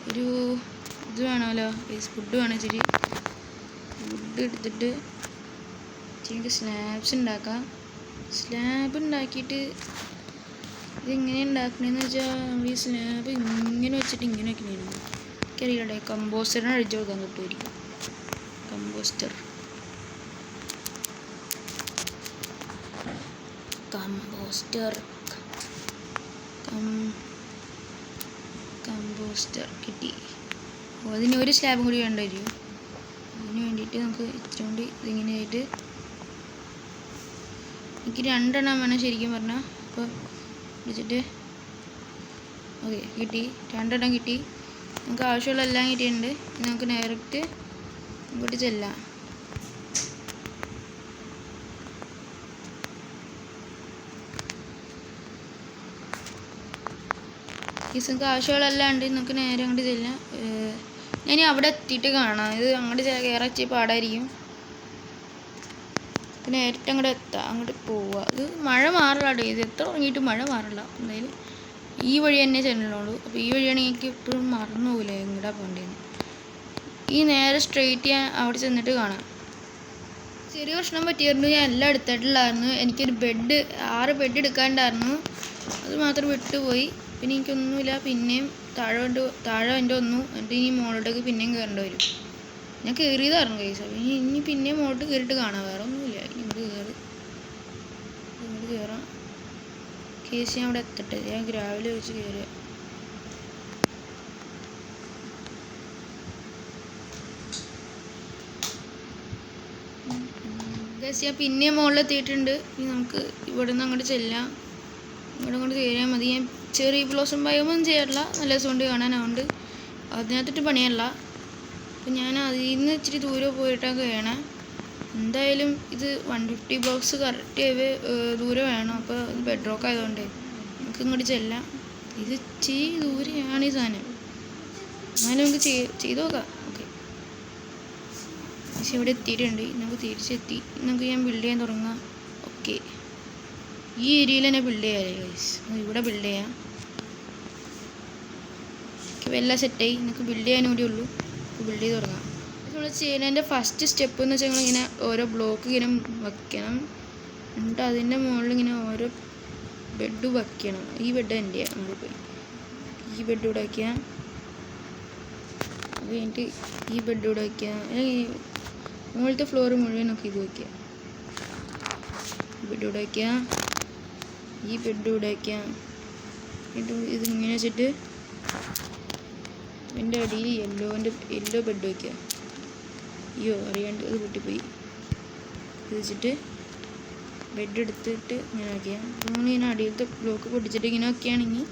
ഒരു ഇത് വേണമല്ലോ, ഫുഡ് വേണം. ഇച്ചിരി ഫുഡ് എടുത്തിട്ട് ഇച്ചിരി സ്ലാബ്സ് ഉണ്ടാക്കാം. സ്ലാബ് ഉണ്ടാക്കിയിട്ട് ഇതെങ്ങനെ ഉണ്ടാക്കണമെന്ന് വെച്ചാൽ നമ്മൾ ഈ സ്ലാബ് ഇങ്ങനെ വെച്ചിട്ട് ഇങ്ങനെ വെക്കണമായിരുന്നു. എനിക്കറിയില്ലേ, കമ്പോസ്റ്ററിനെ അഴിച്ചു കൊടുക്കാൻ തൊട്ടുമായിരിക്കും. കമ്പോസ്റ്റർ കിട്ടി. അപ്പോൾ അതിന് ഒരു സ്ലാബും കൂടി വേണ്ട വരും. അതിന് വേണ്ടിയിട്ട് നമുക്ക് ഇച്ചിരി കൊണ്ട് ഇതിങ്ങനെ ആയിട്ട് എനിക്ക് 2 വേണം ശരിക്കും പറഞ്ഞാൽ. അപ്പോൾ വിളിച്ചിട്ട് ഓക്കെ കിട്ടി. 2 കിട്ടി. നമുക്ക് ആവശ്യമുള്ള എല്ലാം കിട്ടിയിട്ടുണ്ട്. നമുക്ക് ഡയറക്റ്റ് ഇങ്ങോട്ട് ചെല്ലാം. നമുക്ക് ആവശ്യമുള്ളതെല്ലാം ഉണ്ട്. നമുക്ക് നേരെ അങ്ങോട്ട് ചെല്ലാം. ഞാൻ അവിടെ എത്തിയിട്ട് കാണാം. ഇത് അങ്ങോട്ട് കയറച്ച് പാടായിരിക്കും. നേരിട്ട് അങ്ങോട്ട് എത്താം, അങ്ങോട്ട് പോവുക. ഇത് മഴ മാറില്ല. ഇത് എത്ര തുടങ്ങിയിട്ട് മഴ മാറില്ല. എന്തായാലും ഈ വഴി തന്നെ ചെല്ലുള്ളൂ. അപ്പോൾ ഈ വഴിയാണ് എനിക്ക് എപ്പോഴും മറന്നു പോകില്ല എങ്ങോട്ടാ പോകേണ്ടതെന്ന്. ഈ നേരെ സ്ട്രെയിറ്റ് ഞാൻ അവിടെ ചെന്നിട്ട് കാണാം. ചെറിയ പ്രശ്നം പറ്റിയായിരുന്നു. ഞാൻ എല്ലാം എടുത്തിട്ടുള്ളായിരുന്നു. എനിക്കൊരു 6 ബെഡ് എടുക്കാണ്ടായിരുന്നു. അത് മാത്രം വിട്ടുപോയി. പിന്നെ എനിക്കൊന്നുമില്ല. പിന്നെയും താഴെ എൻ്റെ ഒന്നു എന്നിട്ട് ഇനി മുകളിലോട്ടേക്ക് പിന്നെയും കയറേണ്ടി വരും. ഞാൻ കയറിയതായിരുന്നു കൈസ്. ഇനി പിന്നെയും മുകളിലോട്ട് കയറിയിട്ട് കാണാം. വേറെ ഒന്നുമില്ല. ഇനി ഇങ്ങോട്ട് കയറാം. കേസ് ഞാൻ അവിടെ എത്തട്ടെ. ഞാൻ ഗ്രാവിലെ വെച്ച് കയറുക. ഞാൻ പിന്നെയും മുകളിലെത്തിയിട്ടുണ്ട്. ഇനി നമുക്ക് ഇവിടെ നിന്ന് അങ്ങോട്ട് ചെല്ലാം. അങ്ങോട്ട് കയറിയാൽ മതി. ഞാൻ ചെറിയ ബ്ലോസം ബയോമൊന്നും ചെയ്യാറില്ല. നല്ല സൗണ്ട് കാണാനാവുണ്ട്. അതിനകത്തിട്ട് പണിയല്ല. അപ്പം ഞാൻ അതിൽ നിന്ന് ഇച്ചിരി ദൂരെ പോയിട്ടാണ് കയറണേ. എന്തായാലും ഇത് 150 ബ്ലോക്സ് കറക്റ്റ് ദൂരെ വേണം. അപ്പോൾ ഇത് ബെഡ് റോക്ക് ആയതുകൊണ്ട് നമുക്ക് ഇങ്ങോട്ട് ചെല്ലാം. ഇത് ഇച്ചിരി ദൂരെയാണ് ഈ സാധനം. എന്നാലും നമുക്ക് ചെയ്ത് നോക്കാം. ഓക്കെ, പക്ഷെ ഇവിടെ എത്തിയിട്ടുണ്ട്. നമുക്ക് തിരിച്ചെത്തി. നമുക്ക് ഞാൻ ബിൽഡ് ചെയ്യാൻ തുടങ്ങാം. ഓക്കെ, ഈ ഏരിയയിൽ തന്നെ ബിൽഡ് ചെയ്യാമല്ലേ ഗൈസ്? ഇവിടെ ബിൽഡ് ചെയ്യാം. എല്ലാം സെറ്റായി. നമുക്ക് ബിൽഡ് ചെയ്യാനും കൂടി ഉള്ളൂ. ബിൽഡ് ചെയ്ത് തുടങ്ങാം. നമ്മൾ ചെയ്യുന്നതിൻ്റെ ഫസ്റ്റ് സ്റ്റെപ്പ് എന്ന് വെച്ചാൽ നമ്മളിങ്ങനെ ഓരോ ബ്ലോക്ക് ഇങ്ങനെ വയ്ക്കണം. എന്നിട്ട് അതിൻ്റെ മുകളിൽ ഇങ്ങനെ ഓരോ ബെഡ് വയ്ക്കണം. ഈ ബെഡ് എൻ്റെയാണ്. നമ്മൾ പോയി ഈ ബെഡ് ഇവിടെ വയ്ക്കാം. അത് കഴിഞ്ഞിട്ട് ഈ ബെഡ് ഇവിടെ വയ്ക്കാം. അല്ലെങ്കിൽ മുകളിലത്തെ ഫ്ലോർ മുഴുവൻ നമുക്ക് ഇത് വയ്ക്കാം. ഈ ബെഡ് ഇവിടെ വയ്ക്കാം. ഈ ബെഡ് ഇവിടെ വയ്ക്കാം. എന്നിട്ട് ഇതിങ്ങനെ വെച്ചിട്ട് എൻ്റെ അടിയിൽ യെല്ലോ ബെഡ് വയ്ക്കുക. അയ്യോ, അറിയാണ്ട് അത് പൊട്ടിപ്പോയി. ഇത് വെച്ചിട്ട് ബെഡ് എടുത്തിട്ട് ഇങ്ങനെ വയ്ക്കാം. നമ്മളിങ്ങനെ അടിയിലത്തെ ബ്ലോക്ക് പൊട്ടിച്ചിട്ട് ഇങ്ങനെ വയ്ക്കുകയാണെങ്കിൽ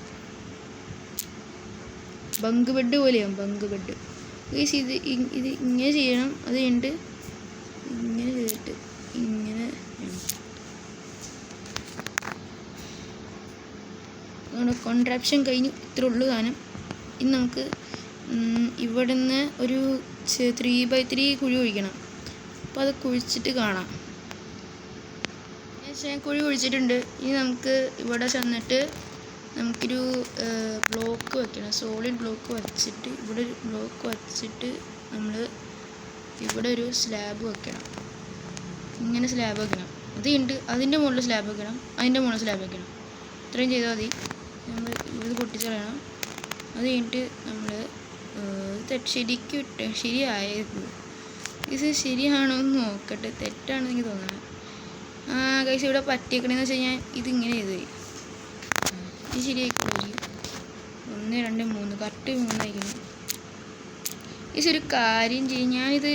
ബങ്ക് ബെഡ് പോലെയാവും. ബങ്ക് ബെഡ് ഇത് ഇങ്ങനെ ചെയ്യണം. അത് കഴിഞ്ഞിട്ട് ഇങ്ങനെ ചെയ്തിട്ട് ഇങ്ങനെ നമ്മുടെ കോൺട്രാപ്ഷൻ കഴിഞ്ഞു. ഇത്ര ഉള്ളു സാധനം. ഇനി നമുക്ക് ഇവിടെ നിന്ന് ഒരു 3x3 കുഴി കുഴിക്കണം. അപ്പോൾ അത് കുഴിച്ചിട്ട് കാണാം. ഞാൻ കുഴി കുഴിച്ചിട്ടുണ്ട്. ഇനി നമുക്ക് ഇവിടെ ചെന്നിട്ട് നമുക്കൊരു ബ്ലോക്ക് വയ്ക്കണം. സോളിഡ് ബ്ലോക്ക് വച്ചിട്ട് ഇവിടെ ഒരു ബ്ലോക്ക് വച്ചിട്ട് നമ്മൾ ഇവിടെ ഒരു സ്ലാബ് വയ്ക്കണം. ഇങ്ങനെ സ്ലാബ് വയ്ക്കണം. അത് കഴിഞ്ഞിട്ട് അതിൻ്റെ മുകളിൽ സ്ലാബ് വയ്ക്കണം. അതിൻ്റെ മുകളിൽ സ്ലാബ് വയ്ക്കണം. ഇത്രയും ചെയ്താൽ മതി. നമ്മൾ ഇത് പൊട്ടിച്ചറിയണം. അത് കഴിഞ്ഞിട്ട് നമ്മൾ ശരിയായത് ഇത് ശരിയാണോ എന്ന് നോക്കട്ടെ. തെറ്റാണെന്ന് എനിക്ക് തോന്നണം. ഗൈസ്, ഇവിടെ പറ്റിയേക്കണെന്ന് വെച്ച് കഴിഞ്ഞാൽ ഇതിങ്ങനെ ചെയ്ത് പോയി. ഇത് ശരിയായിക്കോളി. 1 2 3 കറക്റ്റ് 3 ആയിരിക്കുന്നു. ഗൈസ്, ഒരു കാര്യം ചെയ്യും. ഞാനിത്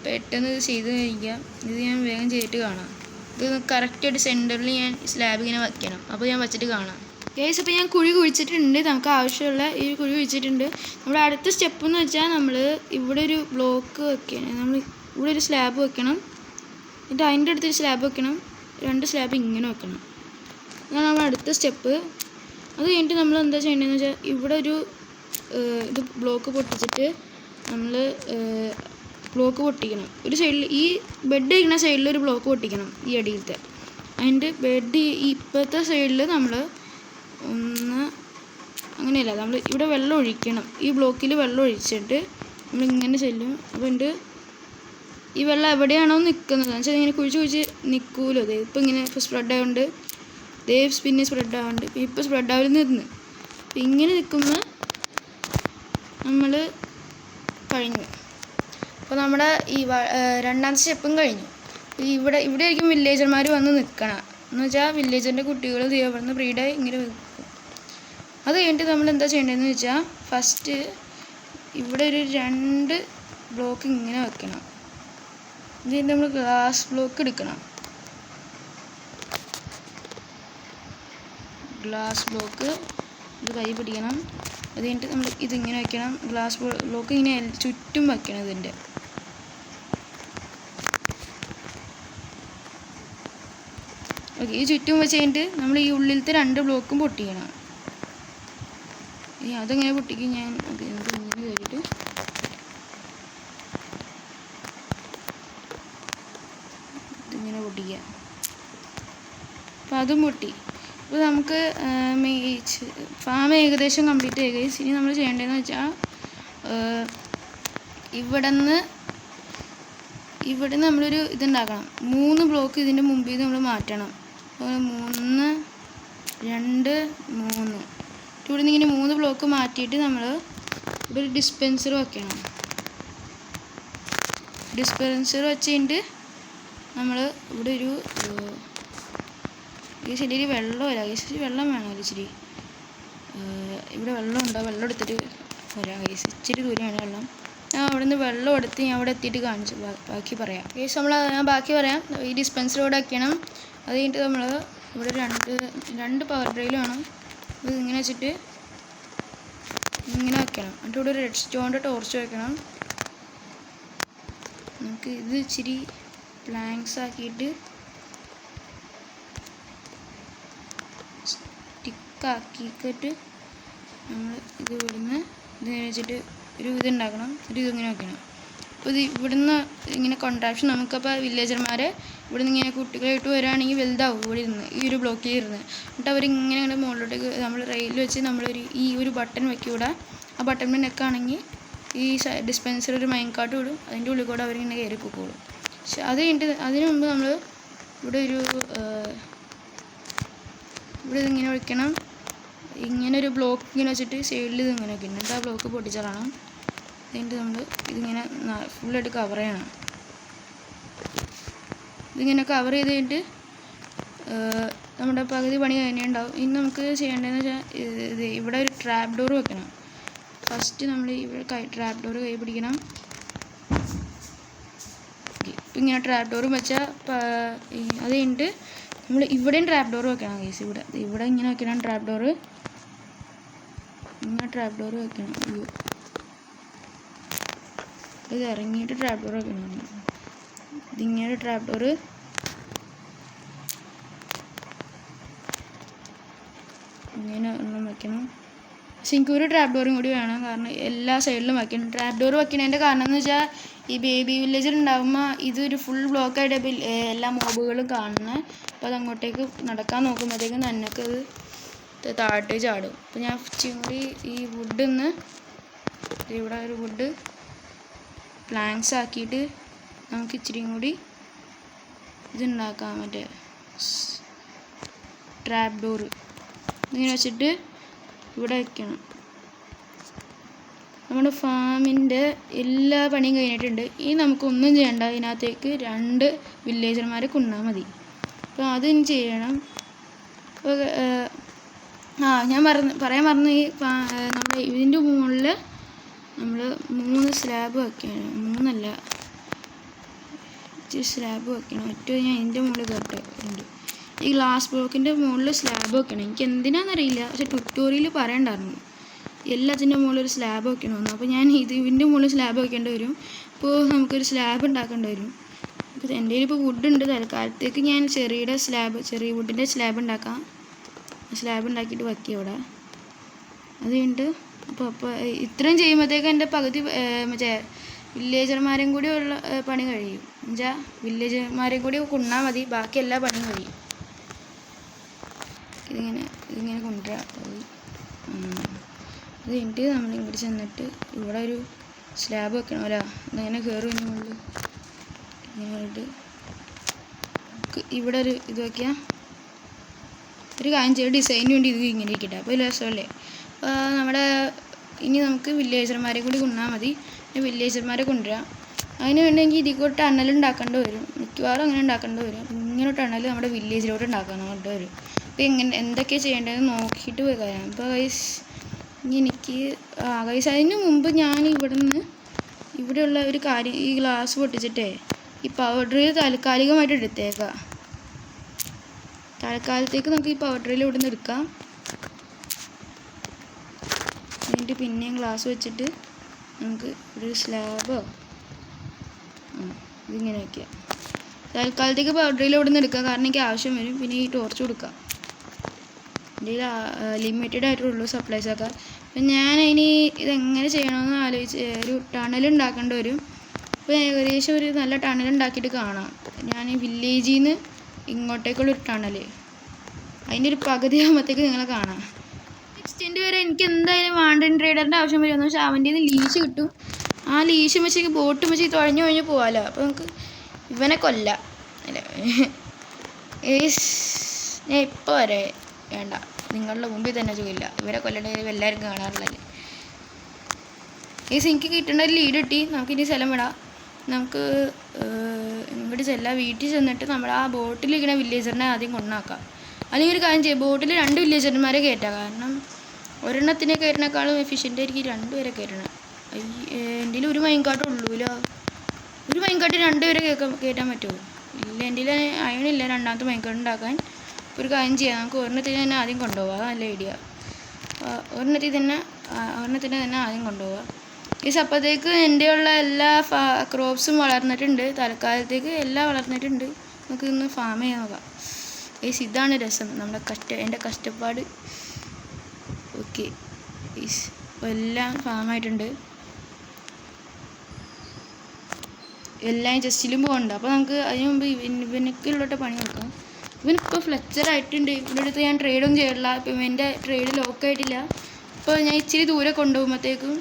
പെട്ടെന്ന് ഇത് ചെയ്ത് കഴിക്കാം. ഇത് ഞാൻ വേഗം ചെയ്തിട്ട് കാണാം. ഇത് കറക്റ്റായിട്ട് സെൻറ്ററിൽ ഞാൻ സ്ലാബ് ഇങ്ങനെ വയ്ക്കണം. അപ്പോൾ ഞാൻ വച്ചിട്ട് കാണാം. ഗൈസ്, അപ്പോൾ ഞാൻ കുഴി കുഴിച്ചിട്ടുണ്ട്. നമുക്ക് ആവശ്യമുള്ള ഈ കുഴി കുഴിച്ചിട്ടുണ്ട്. നമ്മുടെ അടുത്ത സ്റ്റെപ്പ് എന്ന് വെച്ചാൽ നമ്മൾ ഇവിടെ ഒരു ബ്ലോക്ക് വെക്കണം. നമ്മൾ ഇവിടെ ഒരു സ്ലാബ് വെക്കണം. എന്നിട്ട് അതിൻ്റെ അടുത്തൊരു സ്ലാബ് വെക്കണം. 2 സ്ലാബ് ഇങ്ങനെ വെക്കണം. അതാണ് നമ്മുടെ അടുത്ത സ്റ്റെപ്പ്. അത് കഴിഞ്ഞിട്ട് നമ്മൾ എന്താ ചെയ്യേണ്ടതെന്ന് വെച്ചാൽ ഇവിടെ ഒരു ഇത് ബ്ലോക്ക് പൊട്ടിച്ചിട്ട് നമ്മൾ ബ്ലോക്ക് പൊട്ടിക്കണം. ഒരു സൈഡിൽ ഈ ബെഡ് ഇരിക്കുന്ന സൈഡിൽ ഒരു ബ്ലോക്ക് പൊട്ടിക്കണം. ഈ അടിയിലത്തെ അതിൻ്റെ ബെഡ് ഇപ്പോഴത്തെ സൈഡിൽ നമ്മൾ അങ്ങനെയല്ല, നമ്മൾ ഇവിടെ വെള്ളം ഒഴിക്കണം. ഈ ബ്ലോക്കിൽ വെള്ളം ഒഴിച്ചിട്ട് നമ്മളിങ്ങനെ ചെല്ലും. അപ്പോൾ ഈ വെള്ളം എവിടെയാണോ നിൽക്കുന്നത് എന്ന് വെച്ചാൽ ഇങ്ങനെ കുഴിച്ച് നിൽക്കുമല്ലോ. അതേ ഇപ്പം ഇങ്ങനെ ഇപ്പോൾ സ്പ്രെഡ് ആയതുകൊണ്ട് പിന്നെ സ്പ്രെഡ് ആവുന്നുണ്ട്. ഇപ്പോൾ സ്പ്രെഡ് ആവില്ല നിന്ന്. അപ്പം ഇങ്ങനെ നിൽക്കുമ്പോൾ നമ്മൾ കഴിഞ്ഞു. അപ്പോൾ നമ്മുടെ ഈ രണ്ടാമത്തെ സ്റ്റെപ്പും കഴിഞ്ഞു. ഇവിടെ ആയിരിക്കും വില്ലേജർമാർ വന്ന് നിൽക്കണം. എന്ന് വെച്ചാൽ വില്ലേജറിൻ്റെ കുട്ടികൾ ഇവിടെ നിന്ന് ബ്രീഡായി ഇങ്ങനെ നിൽക്കും. അത് കഴിഞ്ഞിട്ട് നമ്മൾ എന്താ ചെയ്യേണ്ടതെന്ന് വെച്ചാൽ ഫസ്റ്റ് ഇവിടെ ഒരു 2 ബ്ലോക്ക് ഇങ്ങനെ വെക്കണം. ഇത് നമ്മൾ ഗ്ലാസ് ബ്ലോക്ക് എടുക്കണം. ഗ്ലാസ് ബ്ലോക്ക് ഇത് കൈ പിടിക്കണം. അത് കഴിഞ്ഞിട്ട് നമ്മൾ ഇതിങ്ങനെ വയ്ക്കണം. ഗ്ലാസ് ബ്ലോക്ക് ഇങ്ങനെ ചുറ്റും വയ്ക്കണം. ഇതിൻ്റെ ഓക്കെ, ഈ ചുറ്റും വെച്ച് കഴിഞ്ഞിട്ട് നമ്മൾ ഈ ഉള്ളിലത്തെ 2 ബ്ലോക്കും പൊട്ടിക്കണം. ഇനി അതെങ്ങനെ പൊട്ടിക്കും ഞാൻ ഇങ്ങനെ കയറിയിട്ട് ഇതിങ്ങനെ പൊട്ടിക്കുക. അപ്പോൾ അതും പൊട്ടി. അപ്പോൾ നമുക്ക് ഫാം ഏകദേശം കംപ്ലീറ്റ് ആയി. ഇനി നമ്മൾ ചെയ്യേണ്ടതെന്ന് വെച്ചാൽ ഇവിടെ നിന്ന് ഇവിടെ നമ്മളൊരു ഇതുണ്ടാക്കണം. 3 ബ്ലോക്ക് ഇതിൻ്റെ മുമ്പിൽ നിന്ന് നമ്മൾ മാറ്റണം. 3 2 3 ഇവിടെ നിന്ന് ഇങ്ങനെ 3 ബ്ലോക്ക് മാറ്റിയിട്ട് നമ്മൾ ഇവിടെ ഒരു ഡിസ്പെൻസർ വെക്കണം. ഡിസ്പെൻസർ വെച്ച് കഴിഞ്ഞിട്ട് നമ്മൾ ഇവിടെ ഒരു ഇച്ചിരി വെള്ളമില്ല, ഇച്ചിരി വെള്ളം വേണം. ഇച്ചിരി ഇവിടെ വെള്ളം ഉണ്ടോ? വെള്ളം എടുത്തിട്ട് വരാം ഗൈസ്. ഇച്ചിരി ദൂരെയാണ് വെള്ളം. ഞാൻ അവിടെ നിന്ന് വെള്ളം എടുത്ത് ഞാൻ അവിടെ എത്തിയിട്ട് കാണിച്ചു ബാക്കി പറയാം ഗൈസ്. ഞാൻ ബാക്കി പറയാം. ഈ ഡിസ്പെൻസർ ഇവിടെ വയ്ക്കണം. അത് കഴിഞ്ഞിട്ട് നമ്മൾ ഇവിടെ രണ്ട് പവർ ഡ്രൈൽ വേണം. ഇത് ഇങ്ങനെ വെച്ചിട്ട് ഇങ്ങനെ വയ്ക്കണം. എന്നിട്ട് ഇവിടെ ഒരു റെഡ് സ്റ്റോണിൻ്റെ ടോർച്ച് വയ്ക്കണം. നമുക്ക് ഇത് ഇച്ചിരി പ്ലാങ്ക്സ് ആക്കിയിട്ട് സ്റ്റിക്കാക്കിയിട്ട് നമ്മൾ ഇത് ഇവിടുന്ന് ഇതിങ്ങനെ വെച്ചിട്ട് ഒരു ഇതുണ്ടാക്കണം. ഒരു ഇതിങ്ങനെ വയ്ക്കണം. അപ്പോൾ ഇത് ഇവിടുന്ന് ഇങ്ങനെ കോൺട്രാക്ഷൻ നമുക്കപ്പോൾ വില്ലേജർമാരെ ഇവിടുന്ന് ഇങ്ങനെ കുട്ടികളായിട്ട് വരികയാണെങ്കിൽ വലുതാവും ഇവിടെ ഇരുന്ന് ഈ ഒരു ബ്ലോക്കിൽ ഇരുന്ന്. എന്നിട്ട് അവരിങ്ങനെ മുകളിലോട്ടേക്ക് നമ്മൾ റെയിൽ വെച്ച് നമ്മളൊരു ഈ ഒരു ബട്ടൺ വയ്ക്കും ഇവിടെ. ആ ബട്ടൺ നെക്കാണെങ്കിൽ ഈ ഡിസ്പെൻസർ ഒരു മൈൻകാട്ട് വിടും. അതിൻ്റെ ഉള്ളിൽ കൂടെ അവരിങ്ങനെ കയറി പൊക്കോളും. പക്ഷെ അത് കഴിഞ്ഞിട്ട് അതിന് മുമ്പ് നമ്മൾ ഇവിടെ ഇതിങ്ങനെ വയ്ക്കണം. ഇങ്ങനെ ഒരു ബ്ലോക്ക് ഇങ്ങനെ വെച്ചിട്ട് സൈഡിൽ ഇത് ഇങ്ങനെ വയ്ക്കണം. എന്നിട്ട് ആ ബ്ലോക്ക് പൊട്ടിച്ചളണം. എന്നിട്ട് നമ്മൾ ഇതിങ്ങനെ ഫുള്ളായിട്ട് കവർ ചെയ്യണം. ഇതിങ്ങനെ കവർ ചെയ്ത് കഴിഞ്ഞിട്ട് നമ്മുടെ പകുതി പണി കഴിഞ്ഞുണ്ടാവും. ഇനി നമുക്ക് ചെയ്യേണ്ടതെന്ന് വെച്ചാൽ ഇവിടെ ഒരു ട്രാപ്പ് ഡോർ വെക്കണം. ഫസ്റ്റ് നമ്മൾ ഇവിടെ ട്രാപ്പ് ഡോർ കൈ പിടിക്കണം. ഇപ്പം ഇങ്ങനെ ട്രാപ്പ് ഡോറും വെച്ചാൽ അത് കഴിഞ്ഞിട്ട് നമ്മൾ ഇവിടെയും ട്രാപ്പ് ഡോർ വെക്കണം ഗൈസ്. ഇവിടെ ഇങ്ങനെ വെക്കണം ട്രാപ്പ് ഡോറ്. ഇങ്ങനെ ട്രാപ്പ് ഡോർ വെക്കണം. ഇത് ഇറങ്ങിയിട്ട് ട്രാപ്പ് ഡോർ വെക്കണം. ഇതിങ്ങനെ ട്രാപ്പ് ഡോറ് ഇങ്ങനെ ഒന്നും വെക്കണം. പക്ഷെ എനിക്കൊരു ട്രാപ്പ് ഡോറും കൂടി വേണം. കാരണം എല്ലാ സൈഡിലും വയ്ക്കണം. ട്രാപ്പ് ഡോർ വയ്ക്കുന്നതിൻ്റെ കാരണം എന്ന് വെച്ചാൽ ഈ ബേബി വില്ലേജർ ഉണ്ടാകുമ്പോൾ ഇതൊരു ഫുൾ ബ്ലോക്കായിട്ട് എല്ലാ മോബുകളും കാണുന്നത്. അപ്പോൾ അത് അങ്ങോട്ടേക്ക് നടക്കാൻ നോക്കുമ്പോഴത്തേക്കും തന്നൊക്കെ അത് താഴോട്ട് ചാടും. അപ്പോൾ ഞാൻ ഇച്ചിരി കൂടി ഈ വുഡിന്ന് ഇവിടെ ഒരു വുഡ് പ്ലാങ്ക്സ് ആക്കിയിട്ട് നമുക്ക് ഇച്ചിരിയും കൂടി ഇതുണ്ടാക്കാം. മറ്റേ ട്രാപ്പ് ഡോറ് ഇങ്ങനെ വെച്ചിട്ട് ഇവിടെ വയ്ക്കണം. നമ്മുടെ ഫാമിൻ്റെ എല്ലാ പണിയും കഴിഞ്ഞിട്ടുണ്ട്. ഇനി നമുക്കൊന്നും ചെയ്യണ്ട. ഇതിനകത്തേക്ക് 2 വില്ലേജർമാരെ കൊണ്ടാൽ മതി. അപ്പോൾ അതിന് ചെയ്യണം. അപ്പോൾ ഞാൻ പറയാൻ മറന്നു. ഈ നമ്മുടെ ഇതിൻ്റെ മുകളിൽ നമ്മൾ 3 സ്ലാബ് വയ്ക്കണം. 3 അല്ല, ഇച്ചിരി സ്ലാബ് വയ്ക്കണം. ഏറ്റവും ഞാൻ ഇതിൻ്റെ മുകളിൽ കേട്ടിട്ടുണ്ട്. ഈ ഗ്ലാസ് ബ്ലോക്കിൻ്റെ മുകളിൽ സ്ലാബ് വെക്കണം. എനിക്ക് എന്തിനാണെന്നറിയില്ല, പക്ഷെ ട്യൂട്ടോറിയൽ പറയണ്ടായിരുന്നു എല്ലാത്തിൻ്റെ മുകളിൽ ഒരു സ്ലാബ് വെക്കണമെന്ന്. അപ്പോൾ ഞാൻ ഇതിൻ്റെ മുകളിൽ സ്ലാബ് വെക്കേണ്ടി വരും. അപ്പോൾ നമുക്കൊരു സ്ലാബ് ഉണ്ടാക്കേണ്ടി വരും. അപ്പോൾ എൻ്റെ കയ്യിൽ ഇപ്പോൾ വുഡുണ്ട്. തൽക്കാലത്തേക്ക് ഞാൻ ചെറിയ വുഡിൻ്റെ സ്ലാബ് ഉണ്ടാക്കാം. സ്ലാബ് ഉണ്ടാക്കിയിട്ട് വയ്ക്കുക ഇവിടെ. അത് കഴിഞ്ഞിട്ട് അപ്പോൾ ഇത്രയും ചെയ്യുമ്പോഴത്തേക്ക് എൻ്റെ പകുതി മറ്റേ വില്ലേജർമാരെയും കൂടി ഉള്ള പണി കഴിയും. എന്നുവെച്ചാൽ വില്ലേജർമാരെയും കൂടി കൊണ്ടാൽ മതി, ബാക്കി എല്ലാ പണിയും കഴിയും. ഇതിങ്ങനെ കൊണ്ടുവരാം. അത് കഴിഞ്ഞിട്ട് നമ്മൾ ഇങ്ങോട്ട് ചെന്നിട്ട് ഇവിടെ ഒരു സ്ലാബ് വെക്കണം. ഇങ്ങനെ കയറും. ഇതിന് മുകളിൽ ഇങ്ങനെ ആയിട്ട് ഇവിടെ ഒരു ഇത് വയ്ക്കാം. ഒരു കാര്യം ചെയ്ത് ഡിസൈന് വേണ്ടി ഇത് ഇങ്ങനെ ഇരിക്കട്ടെ. അപ്പോൾ രസമല്ലേ. ഇനി നമുക്ക് വില്ലേജർമാരെ കൂടി കൊണ്ടാൽ മതി. വില്ലേജർമാരെ കൊണ്ടുവരാം. അതിന് വേണമെങ്കിൽ ഇതിൽ കൂടെ ടണൽ ഉണ്ടാക്കേണ്ടി വരും. മിക്കവാറും അങ്ങനെ ഉണ്ടാക്കേണ്ടി വരും. ഇങ്ങനെ ടണൽ നമ്മുടെ വില്ലേജിലോട്ട് ഉണ്ടാക്കാനായിട്ട് വരും. അപ്പോൾ എന്തൊക്കെയാണ് ചെയ്യേണ്ടതെന്ന് നോക്കിയിട്ട് പോയി പറയാം. അപ്പോൾ എനിക്ക് അതിന് മുമ്പ് ഞാൻ ഇവിടെയുള്ള ഒരു കാര്യം, ഈ ഗ്ലാസ് പൊട്ടിച്ചിട്ടേ ഈ പൗഡർ താൽക്കാലികമായിട്ട് എടുത്തേക്കാം. തൽക്കാലത്തേക്ക് നമുക്ക് ഈ പൗഡറിൽ ഇവിടെ നിന്ന് എടുക്കാം. എന്നിട്ട് പിന്നെയും ഗ്ലാസ് വെച്ചിട്ട് നമുക്ക് ഒരു സ്ലാബോ ഇതിങ്ങനെ വയ്ക്കാം. തൽക്കാലത്തേക്ക് പൗഡറിൽ ഇവിടെ നിന്ന് എടുക്കാം. കാരണം എനിക്ക് ആവശ്യം വരും. പിന്നെ ഈ ടോർച്ച് കൊടുക്കാം. എൻ്റെ ലിമിറ്റഡ് ആയിട്ടുള്ളൂ സപ്ലൈസൊക്കെ. അപ്പം ഞാൻ ഇനി ഇതെങ്ങനെ ചെയ്യണമെന്ന് ആലോചിച്ച് ഒരു ടണൽ ഉണ്ടാക്കേണ്ടി വരും. അപ്പോൾ ഏകദേശം ഒരു നല്ല ടണൽ ഉണ്ടാക്കിയിട്ട് കാണാം. ഞാൻ ഈ വില്ലേജിൽ നിന്ന് ഇങ്ങോട്ടേക്കുള്ളൊരു ടണൽ അതിൻ്റെ ഒരു പകുതി ആകുമ്പോഴത്തേക്ക് നിങ്ങളെ കാണാം. എക്സ്റ്റെൻഡ് വരെ എനിക്ക് എന്തായാലും വാണ്ടൻ ട്രേഡറിൻ്റെ ആവശ്യം വരുമെന്ന് വെച്ചാൽ അവൻ്റെ നിന്ന് ലീശ് കിട്ടും. ആ ലീശ് വെച്ച് ബോട്ട് വെച്ച് തുഴഞ്ഞു പോകാമല്ലോ. അപ്പോൾ നമുക്ക് ഇവനെ കൊല്ല അല്ല ഞാൻ ഇപ്പോൾ വരെ വേണ്ട, നിങ്ങളുടെ മുമ്പിൽ തന്നെ ചോദില്ല, ഇവരെ കൊല്ലണമെങ്കിൽ എല്ലാവരും കാണാറുള്ളല്ലേ. എനിക്ക് കിട്ടേണ്ട ഒരു ലീഡ് കിട്ടി. നമുക്കിനി സ്ഥലം വിടാം. നമുക്ക് ഇങ്ങോട്ട് ചെല്ലാം. വീട്ടിൽ ചെന്നിട്ട് നമ്മൾ ആ ബോട്ടിലിരിക്കുന്ന വില്ലേജറിനെ ആദ്യം കൊണ്ടാക്കാം. അല്ലെങ്കിൽ ഒരു കാര്യം ചെയ്യാം, ബോട്ടിൽ 2 വില്ലേജർമാരെ കയറ്റാം. കാരണം ഒരെണ്ണത്തിനെ കയറിനേക്കാളും എഫിഷ്യൻ്റ് ആയിരിക്കും 2 പേരെ കയറ്റണം. എൻ്റെ ഒരു മൈൻകാട്ടുള്ളൂല്ലോ. ഒരു മൈൻകാട്ട് 2 പേരെ കയറ്റാൻ പറ്റുമോ? ഇല്ല, എൻ്റെ അയണില്ല 2ാമത്തെ മൈൻകാട്ട് ഉണ്ടാക്കാൻ. ഒരു കാര്യം ചെയ്യാം, നമുക്ക് ഒരെണ്ണത്തിന് തന്നെ ആദ്യം കൊണ്ടുപോകാം. നല്ല ഐഡിയ. ഒരെണ്ണത്തിന് തന്നെ ആദ്യം കൊണ്ടുപോകാം. അപ്പോഴത്തേക്ക് എൻ്റെ ഉള്ള എല്ലാ ക്രോപ്സും വളർന്നിട്ടുണ്ട്. തൽക്കാലത്തേക്ക് എല്ലാം വളർന്നിട്ടുണ്ട്. നമുക്ക് ഇന്ന് ഫാം ചെയ്യാൻ നോക്കാം. ഇതാണ് രസം, എൻ്റെ കഷ്ടപ്പാട്. ഓക്കെ, അപ്പോൾ എല്ലാം ഫാമായിട്ടുണ്ട്. എല്ലാം ജസ്റ്റിലും പോകണ്ട. അപ്പോൾ നമുക്ക് അതിന് മുമ്പ് ഇവനക്കുള്ളോട്ട് പണി നോക്കാം. ഇവനിപ്പോൾ ഫ്ലെക്ചറായിട്ടുണ്ട്. ഇവിടെ അടുത്ത് ഞാൻ ട്രേഡൊന്നും ചെയ്തിട്ടില്ല. ഇപ്പം എൻ്റെ ട്രേഡ് ലോക്കായിട്ടില്ല. അപ്പോൾ ഞാൻ ഇച്ചിരി ദൂരെ കൊണ്ടുപോകുമ്പോഴത്തേക്കും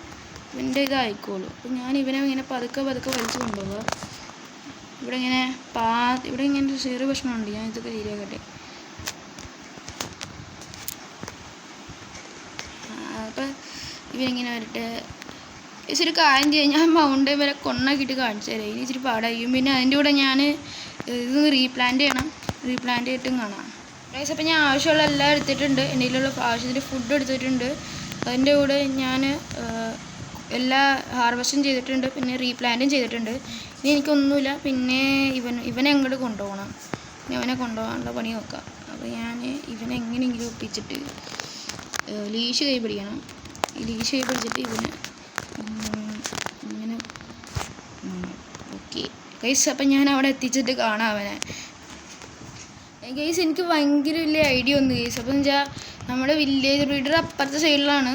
ഇവൻ്റെ ഇതായിക്കോളൂ. അപ്പം ഞാൻ ഇവനെ ഇങ്ങനെ പതുക്കെ വലിച്ചു കൊണ്ടുപോകുക. ഇവിടെ ഇങ്ങനെ ചെറിയ പ്രശ്നമുണ്ട്. ഞാൻ ഇതൊക്കെ ശരിയാക്കട്ടെ. അപ്പം ഇവനിങ്ങനെ വരട്ടെ. ഇച്ചിരി കാര്യം ചെയ്യാം, ഞാൻ മൗണ്ട് വരെ കൊണ്ണാക്കിയിട്ട് കാണിച്ചു തരാം. ഇനി ഇച്ചിരി പാടായിരിക്കും. പിന്നെ അതിൻ്റെ കൂടെ ഞാൻ ഇത് റീപ്ലാന്റ് ചെയ്തിട്ടും കാണാം. അപ്പം ഞാൻ ആവശ്യമുള്ള എല്ലാം എടുത്തിട്ടുണ്ട്. എൻ്റെ കയ്യിലുള്ള ആവശ്യത്തിന് ഫുഡ് എടുത്തിട്ടുണ്ട്. അതിൻ്റെ കൂടെ ഞാൻ എല്ലാ ഹാർവെസ്റ്റും ചെയ്തിട്ടുണ്ട്. പിന്നെ റീപ്ലാന്റും ചെയ്തിട്ടുണ്ട്. ഇനി എനിക്കൊന്നുമില്ല. പിന്നെ ഇവനെ അങ്ങോട്ട് കൊണ്ടുപോകണം. ഇനി അവനെ കൊണ്ടുപോകാനുള്ള പണി നോക്കാം. അപ്പോൾ ഞാൻ ഇവനെ എങ്ങനെയെങ്കിലും ഒപ്പിച്ചിട്ട് ലീഷ് കൈ പിടിക്കണം. ഈ ലീഷ് കൈ പിടിച്ചിട്ട് ഇവന് ഇങ്ങനെ ഓക്കെ ഗൈസ്. അപ്പം ഞാൻ അവിടെ എത്തിച്ചിട്ട് കാണാം അവനെ. ഗൈസ് എനിക്ക് ഭയങ്കര വലിയ ഐഡിയ ഉണ്ട് ഗൈസ്. അപ്പം എന്ന് വെച്ചാൽ നമ്മുടെ വില്ലേജ് ബ്രീഡർ അപ്പുറത്തെ സൈഡിലാണ്.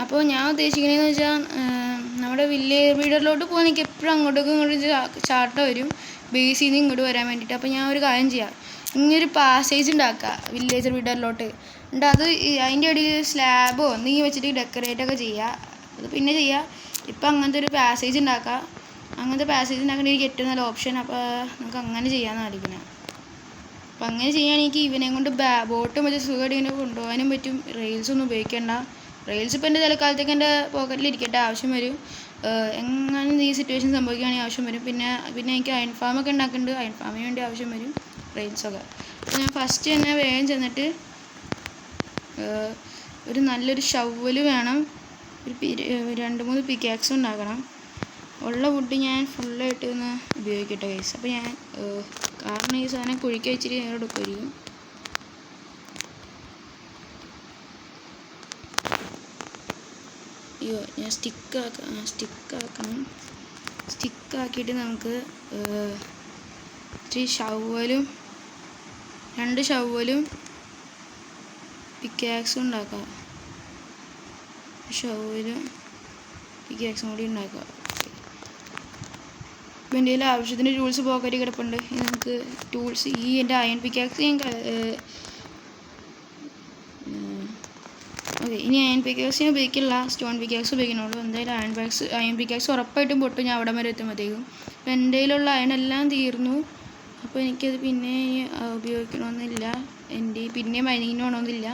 അപ്പോൾ ഞാൻ ഉദ്ദേശിക്കണതെന്ന് വെച്ചാൽ നമ്മുടെ വില്ലേജ് ബ്രീഡറിലോട്ട് പോകാൻ എനിക്ക് എപ്പോഴും ഇങ്ങോട്ട് ചാട്ട വരും, ബേസിൽ നിന്ന് ഇങ്ങോട്ട് വരാൻ വേണ്ടിയിട്ട്. അപ്പോൾ ഞാൻ ഒരു കാര്യം ചെയ്യാം, ഇങ്ങനൊരു പാസേജ് ഉണ്ടാക്കുക വില്ലേജ് ബ്രീഡറിലോട്ട്. എന്നിട്ട് അത് അതിൻ്റെ ഇടയിൽ സ്ലാബോ നീ വെച്ചിട്ട് ഡെക്കറേറ്റൊക്കെ ചെയ്യുക. അത് പിന്നെ ചെയ്യുക. ഇപ്പം അങ്ങനത്തെ ഒരു പാസേജ് ഉണ്ടാക്കുക. അങ്ങനത്തെ പാസേജ് ഉണ്ടാക്കേണ്ട എനിക്ക് ഏറ്റവും നല്ല ഓപ്ഷൻ. അപ്പോൾ നമുക്ക് അങ്ങനെ ചെയ്യാമെന്ന് ആലോചിക്കണം. അപ്പം അങ്ങനെ ചെയ്യുകയാണെങ്കിൽ ഇവനെ കൊണ്ട് ബോട്ടും വെച്ച് സുഖമായിട്ട് ഇങ്ങനെ കൊണ്ടുപോകാനും പറ്റും. റെയിൽസൊന്നും ഉപയോഗിക്കേണ്ട. റെയിൽസ് ഇപ്പോൾ എൻ്റെ തലക്കാലത്തേക്ക് എൻ്റെ പോക്കറ്റിലിരിക്കട്ടെ, ആവശ്യം വരും. എങ്ങനെ ഈ സിറ്റുവേഷൻ സംഭവിക്കുകയാണെങ്കിൽ ആവശ്യം വരും. പിന്നെ എനിക്ക് അയൺ ഫാമൊക്കെ ഉണ്ടാക്കുന്നുണ്ട്. അയൺ ഫാമിന് വേണ്ടി ആവശ്യം വരും റെയിൽസൊക്കെ. അപ്പോൾ ഞാൻ ഫസ്റ്റ് തന്നെ വേഗം ചെന്നിട്ട് ഒരു നല്ലൊരു ഷവ്വല് വേണം. ഒരു 2-3 പിക്കാക്സും ഉണ്ടാക്കണം. ഉള്ള വുഡ് ഞാൻ ഫുള്ളായിട്ട് ഒന്ന് ഉപയോഗിക്കട്ടെ ഗൈസ്. അപ്പോൾ ഞാൻ കാരണം ഈ സാധനം കുഴിക്കാൻ ഇച്ചിരി നേരം എടുക്കുമായിരിക്കും. അയ്യോ, ഞാൻ സ്റ്റിക്കാക്കിയിട്ട് നമുക്ക് ഇച്ചിരി ഷവ്വലും 2 ഷവ്വലും പിക്കാക്സും ഉണ്ടാക്കാം. ഷവ്വലും പിക്കാക്സും കൂടി ഉണ്ടാക്കാം. ഇപ്പം എൻ്റെ കയ്യിൽ ആവശ്യത്തിന് ടൂൾസ് പോക്കറ്റ് കിടപ്പുണ്ട്. നമുക്ക് ടൂൾസ് എൻ്റെ അയൺ പിക്കാക്സ് ഞാൻ ഓക്കെ. ഇനി അയൺ പിക്കാക്സ് ഞാൻ ഉപയോഗിക്കില്ല, സ്റ്റോൺ പിക്കാക്സ് ഉപയോഗിക്കണുള്ളൂ. എന്തായാലും അയൺ പിക്കാക്സ് ഉറപ്പായിട്ടും പൊട്ടും ഞാൻ അവിടെ വരെ എത്തുമ്പോഴത്തേക്കും. അപ്പം എൻ്റെ കയ്യിലുള്ള അയണെല്ലാം തീർന്നു. അപ്പോൾ എനിക്കത് പിന്നെ ഉപയോഗിക്കണമെന്നില്ല. പിന്നെ മൈനിങ്ങിന് വേണമെന്നില്ല.